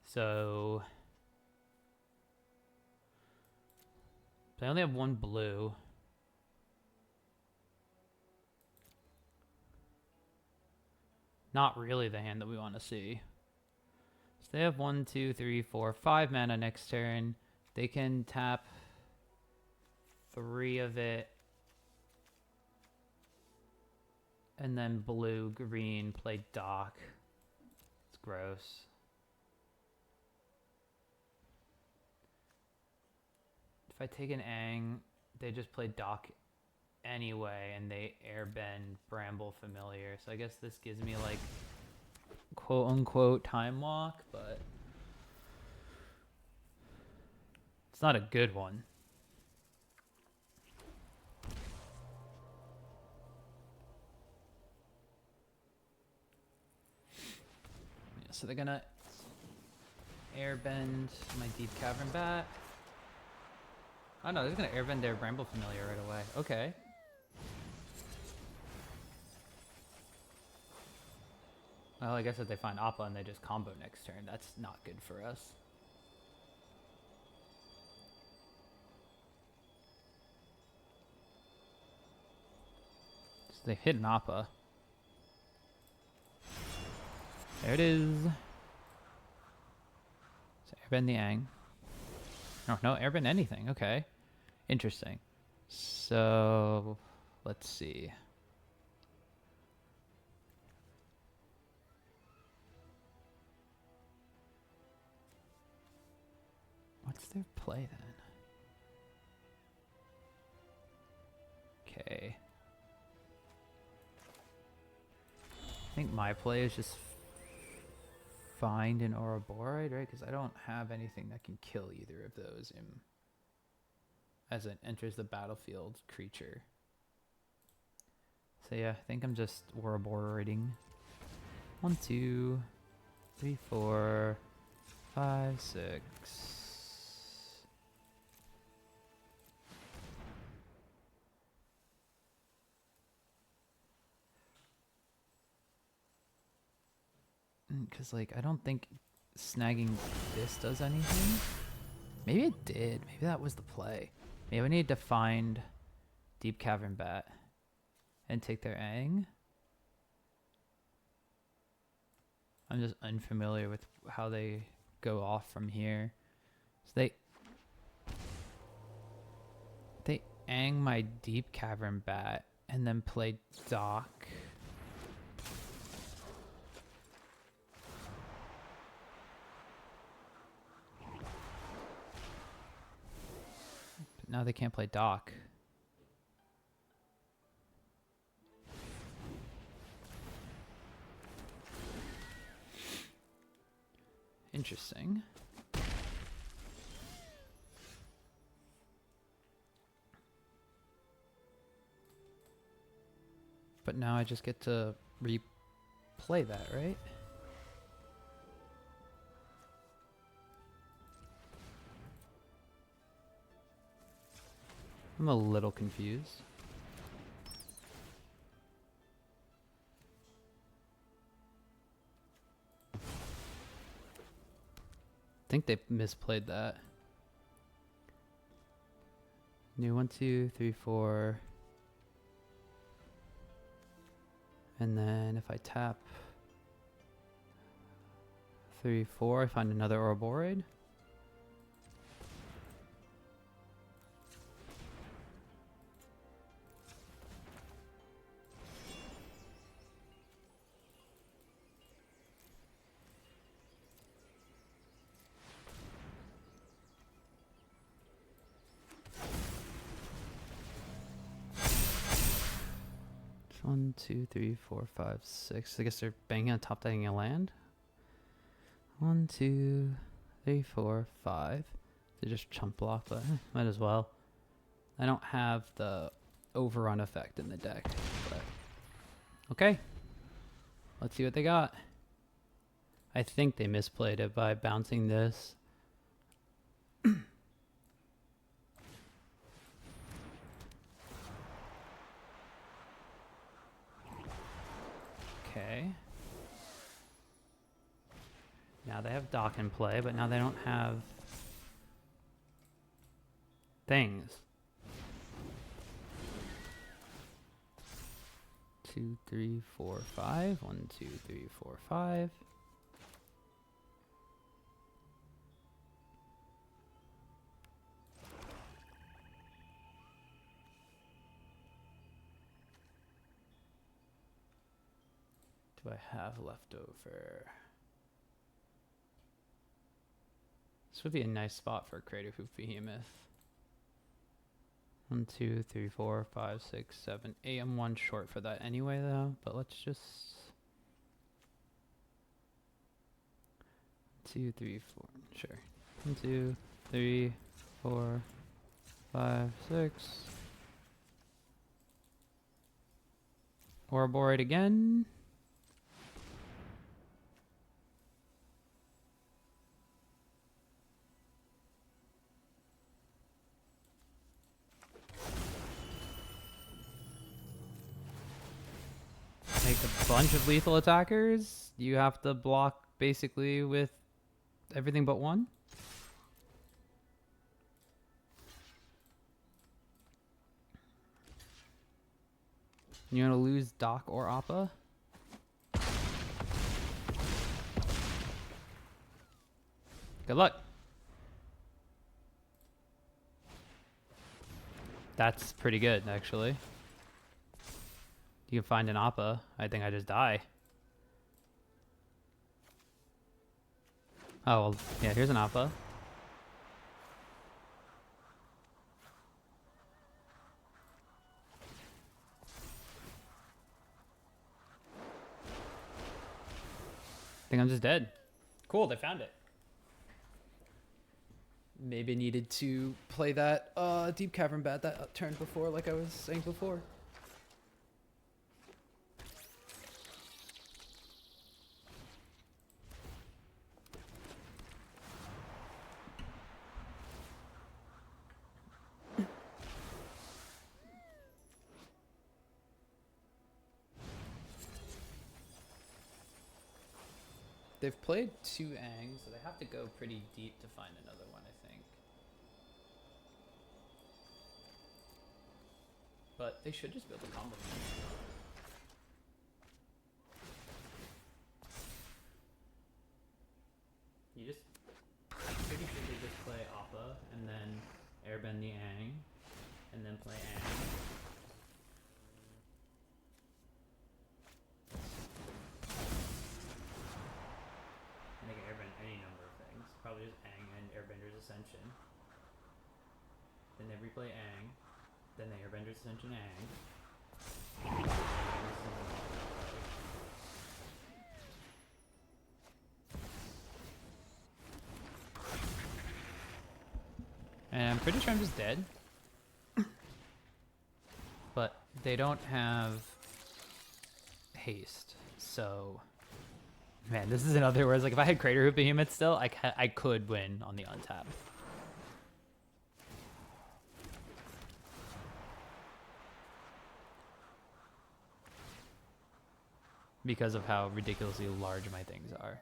So I only have 1 blue. Not really the hand that we want to see. So they have 1, 2, 3, 4, 5 mana next turn. They can tap 3 of it. And then blue, green, play dock. It's gross. If I take an Ang, they just play dock anyway, and they airbend Bramble Familiar. So I guess this gives me like quote unquote time walk, but it's not a good one. Yeah, so they're gonna airbend my Deep Cavern Bat. Oh no, they're gonna airbend their Bramble Familiar right away. Okay. Well, I guess if they find Appa and they just combo next turn, that's not good for us. So they hit an Appa. There it is. So airbend the Ang. Oh, no, airbend anything. Okay. Interesting. So, let's see. What's their play then? Okay. I think my play is just find an Ouroboride, right? Because I don't have anything that can kill either of those as it enters the battlefield creature. So yeah, I think I'm just Ouroboriding. 1, 2, 3, 4, 5, 6. Because, like, I don't think snagging this does anything. Maybe it did. Maybe that was the play. Maybe I need to find Deep Cavern Bat and take their Ang. I'm just unfamiliar with how they go off from here. So they Ang my Deep Cavern Bat and then play Dock. Now they can't play Dock. Interesting. But now I just get to replay that, right? I'm a little confused. I think they misplayed that. New 1, 2, 3, 4. And then if I tap 3, 4, I find another Ouroboride. One, 2, 3, 4, 5, 6. I guess they're banging on top, taking a land. 1, 2, 3, 4, 5. They just chump block, but might as well. I don't have the overrun effect in the deck, but okay. Let's see what they got. I think they misplayed it by bouncing this. Okay. Now they have Dock in play, but now they don't have things. 2, 3, 4, 5. 1, 2, 3, 4, 5. do I have left over? This would be a nice spot for a Crater Hoof Behemoth. 1, 2, 3, 4, 5, 6, 7, 8. I'm one short for that anyway, though. But let's just 2, 3, 4. Sure. 1, 2, 3, 4, 5, 6. Ouroboros again. Make a bunch of lethal attackers. You have to block basically with everything but one. You want to lose Doc or Appa? Good luck. That's pretty good, actually. You can find an Appa. I think I just die. Oh, well, yeah, here's an Appa. I think I'm just dead. Cool, they found it. Maybe needed to play that Deep Cavern Bat that turn before, like I was saying before. They've played 2 Aang, so they have to go pretty deep to find another one, I think. But they should just build a combo. You just, I'm pretty sure they just play Appa, and then airbend the Aang, and then play Aang. They can airbend any number of things. Probably just Aang and Airbender's Ascension. Then they replay Aang. Then they Airbender's Ascension Aang. And I'm pretty sure I'm just dead. But they don't have haste, so... Man, this is another where it's like if I had Crater Hoof Behemoth still, I could win on the untap. Because of how ridiculously large my things are.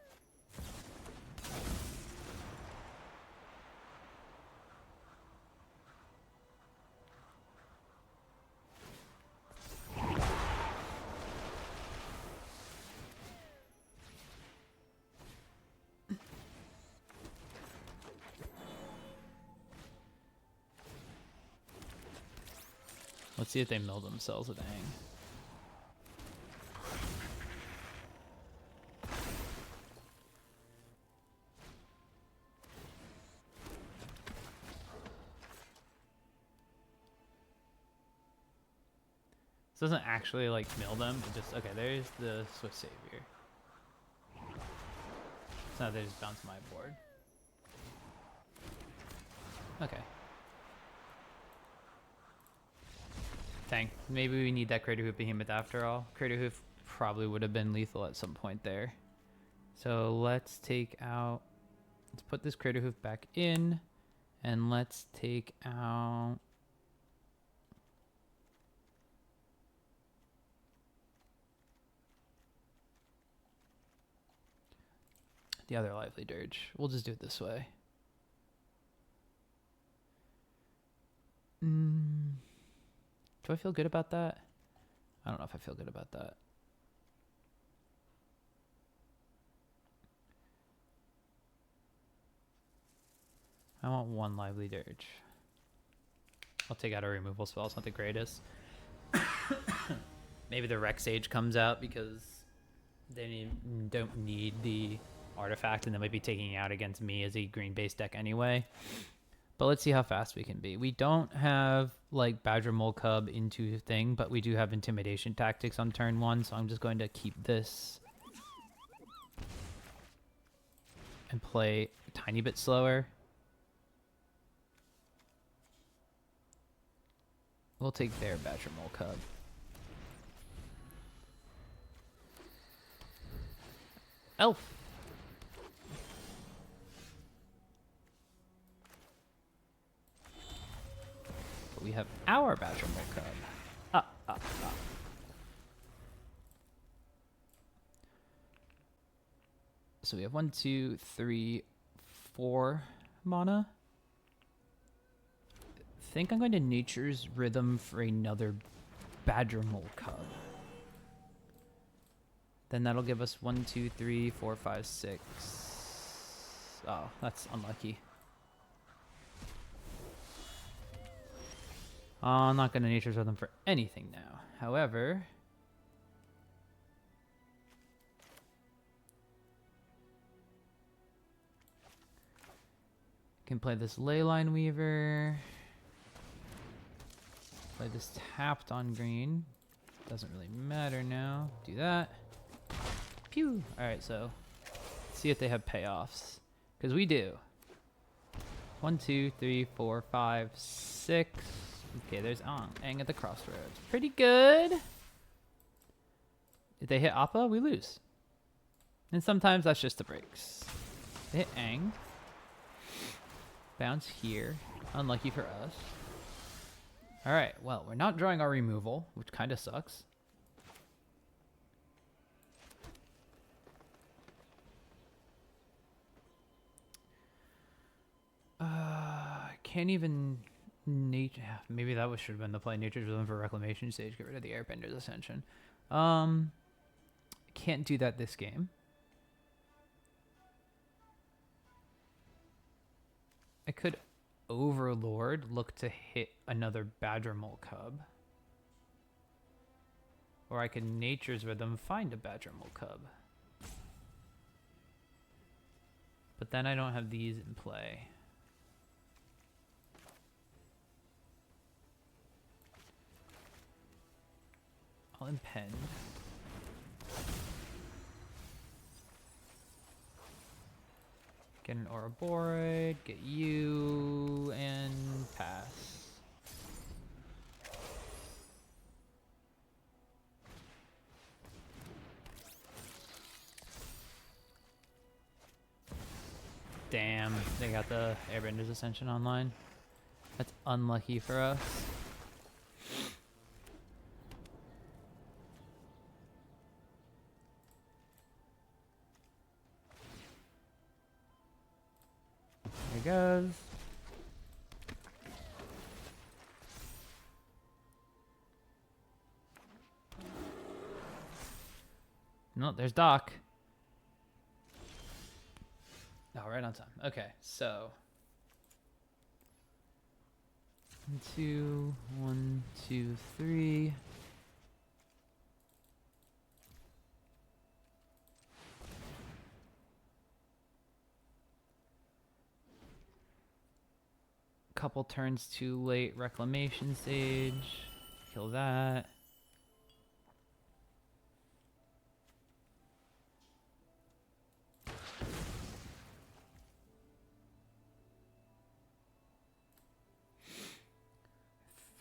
Let's see if they mill themselves with Aang. This doesn't actually like mill them, it just, okay, there's the Swift Savior. So now they just bounce my board. Okay. Dang, maybe we need that Crater Hoof Behemoth after all. Crater Hoof probably would have been lethal at some point there. So let's take out, let's put this Crater Hoof back in, and let's take out the other Lively Dirge. We'll just do it this way. Do I feel good about that? I don't know if I feel good about that. I want 1 Lively Dirge. I'll take out a removal spell. It's not the greatest. Maybe the Rex Age comes out because They don't need the artifact, and they might be taking it out against me as a green base deck anyway. But let's see how fast we can be. We don't have like Badger Mole Cub into thing, but we do have intimidation tactics on turn 1, so I'm just going to keep this and play a tiny bit slower. We'll take their Badger Mole Cub. Elf! But we have our Badger Mole Cub. So we have 1, 2, 3, 4 mana. I think I'm going to Nature's Rhythm for another Badger Mole Cub. Then that'll give us 1, 2, 3, 4, 5, 6. Oh, that's unlucky. I'm not going to Nature's Rhythm for anything now. However, can play this Leyline Weaver. Play this tapped on green. Doesn't really matter now. Do that. Pew! Alright, so let's see if they have payoffs. Because we do. 1, 2, 3, 4, 5, 6. Okay, there's Aang at the crossroads. Pretty good. If they hit Appa, we lose. And sometimes that's just the breaks. They hit Aang. Bounce here. Unlucky for us. Alright, well, we're not drawing our removal, which kind of sucks. Can't even... Maybe that should have been the play. Nature's Rhythm for Reclamation Stage. Get rid of the Airbender's Ascension. Can't do that this game. I could Overlord, look to hit another Badger Mole Cub. Or I could Nature's Rhythm, find a Badger Mole Cub. But then I don't have these in play. I'll impend. Get an Ouroboros, get you, and pass. Damn, they got the Airbender's Ascension online. That's unlucky for us. There goes. No, there's Doc. Oh, right on time. Okay, so 1, 2, 1, 2, 3. Couple turns too late. Reclamation Stage. Kill that.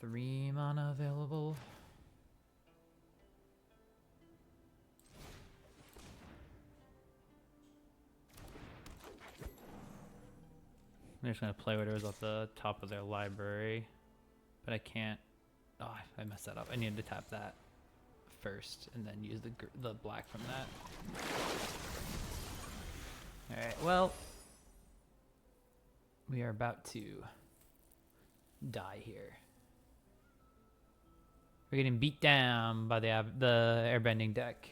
Three mana available. I'm just going to play whatever's off the top of their library. But I can't... Oh, I messed that up. I needed to tap that first and then use the black from that. Alright, well... We are about to die here. We're getting beat down by the Airbending deck.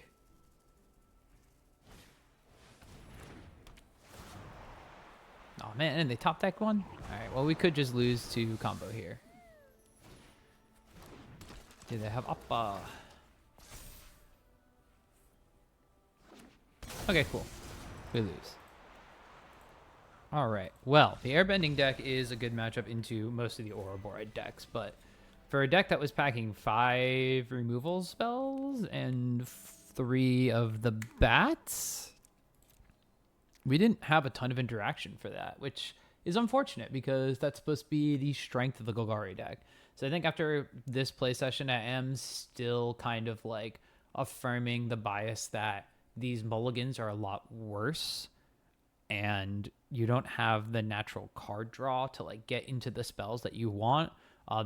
Oh man, and they top deck one? Alright, well we could just lose to combo here. Do they have Appa? Okay, cool. We lose. All right. Well, the Airbending deck is a good matchup into most of the Ouroboros decks, but for a deck that was packing 5 removal spells and 3 of the bats, we didn't have a ton of interaction for that, which is unfortunate because that's supposed to be the strength of the Golgari deck. So I think after this play session, I am still kind of like affirming the bias that these mulligans are a lot worse and you don't have the natural card draw to like get into the spells that you want.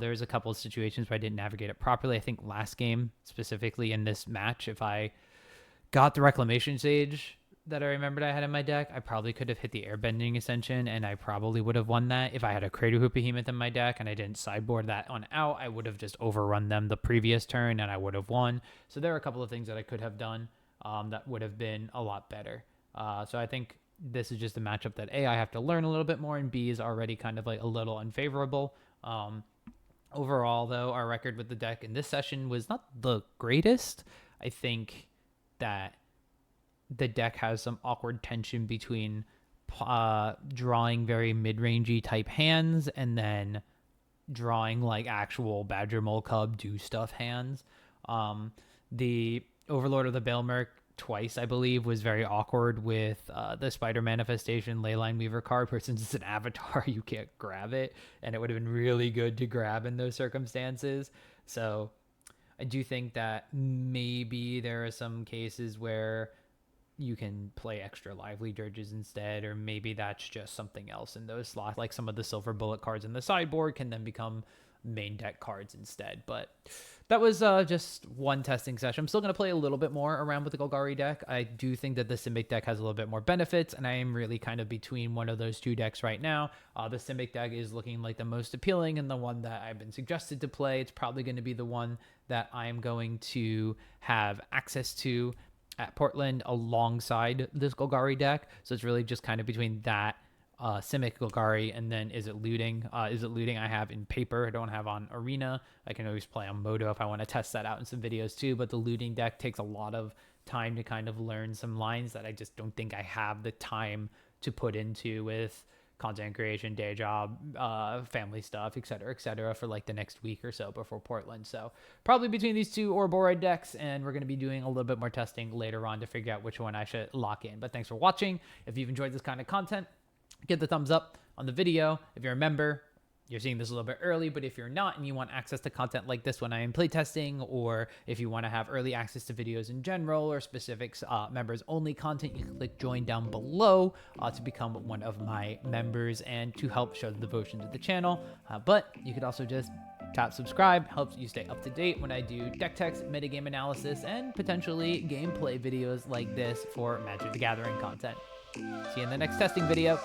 There's a couple of situations where I didn't navigate it properly. I think last game, specifically in this match, if I got the Reclamation Sage that I remembered I had in my deck, I probably could have hit the Airbending Ascension, and I probably would have won that. If I had a Crater Hoop Behemoth in my deck and I didn't sideboard that on out, I would have just overrun them the previous turn, and I would have won. So there are a couple of things that I could have done that would have been a lot better. So I think this is just a matchup that A, I have to learn a little bit more, and B, is already kind of like a little unfavorable. Overall, though, our record with the deck in this session was not the greatest. I think that the deck has some awkward tension between drawing very mid-rangey type hands and then drawing like actual Badger Mole Cub do stuff hands. The Overlord of the Baelmerk twice, I believe, was very awkward with the Spider Manifestation Leyline Weaver card, where since it's an avatar, you can't grab it, and it would have been really good to grab in those circumstances. So I do think that maybe there are some cases where you can play extra lively dirges instead, or maybe that's just something else in those slots. Like some of the silver bullet cards in the sideboard can then become main deck cards instead. But that was just one testing session. I'm still going to play a little bit more around with the Golgari deck. I do think that the Simic deck has a little bit more benefits, and I am really kind of between one of those two decks right now. The Simic deck is looking like the most appealing and the one that I've been suggested to play. It's probably going to be the one that I am going to have access to at Portland alongside this Golgari deck. So it's really just kind of between that Simic Golgari, and then is it looting? Is it looting I have in paper, I don't have on Arena. I can always play on Moto if I want to test that out in some videos too, but the looting deck takes a lot of time to kind of learn some lines that I just don't think I have the time to put into with content creation, day job, family stuff, etc., for like the next week or so before Portland. So probably between these two Ouroboros decks, and we're going to be doing a little bit more testing later on to figure out which one I should lock in. But thanks for watching. If you've enjoyed this kind of content, get the thumbs up on the video. If you're a member, you're seeing this a little bit early, but if you're not and you want access to content like this when I am playtesting, or if you want to have early access to videos in general or specific members only content, you can click join down below to become one of my members and to help show the devotion to the channel. But you could also just tap subscribe, helps you stay up to date when I do deck text, metagame analysis, and potentially gameplay videos like this for Magic the Gathering content. See you in the next testing video.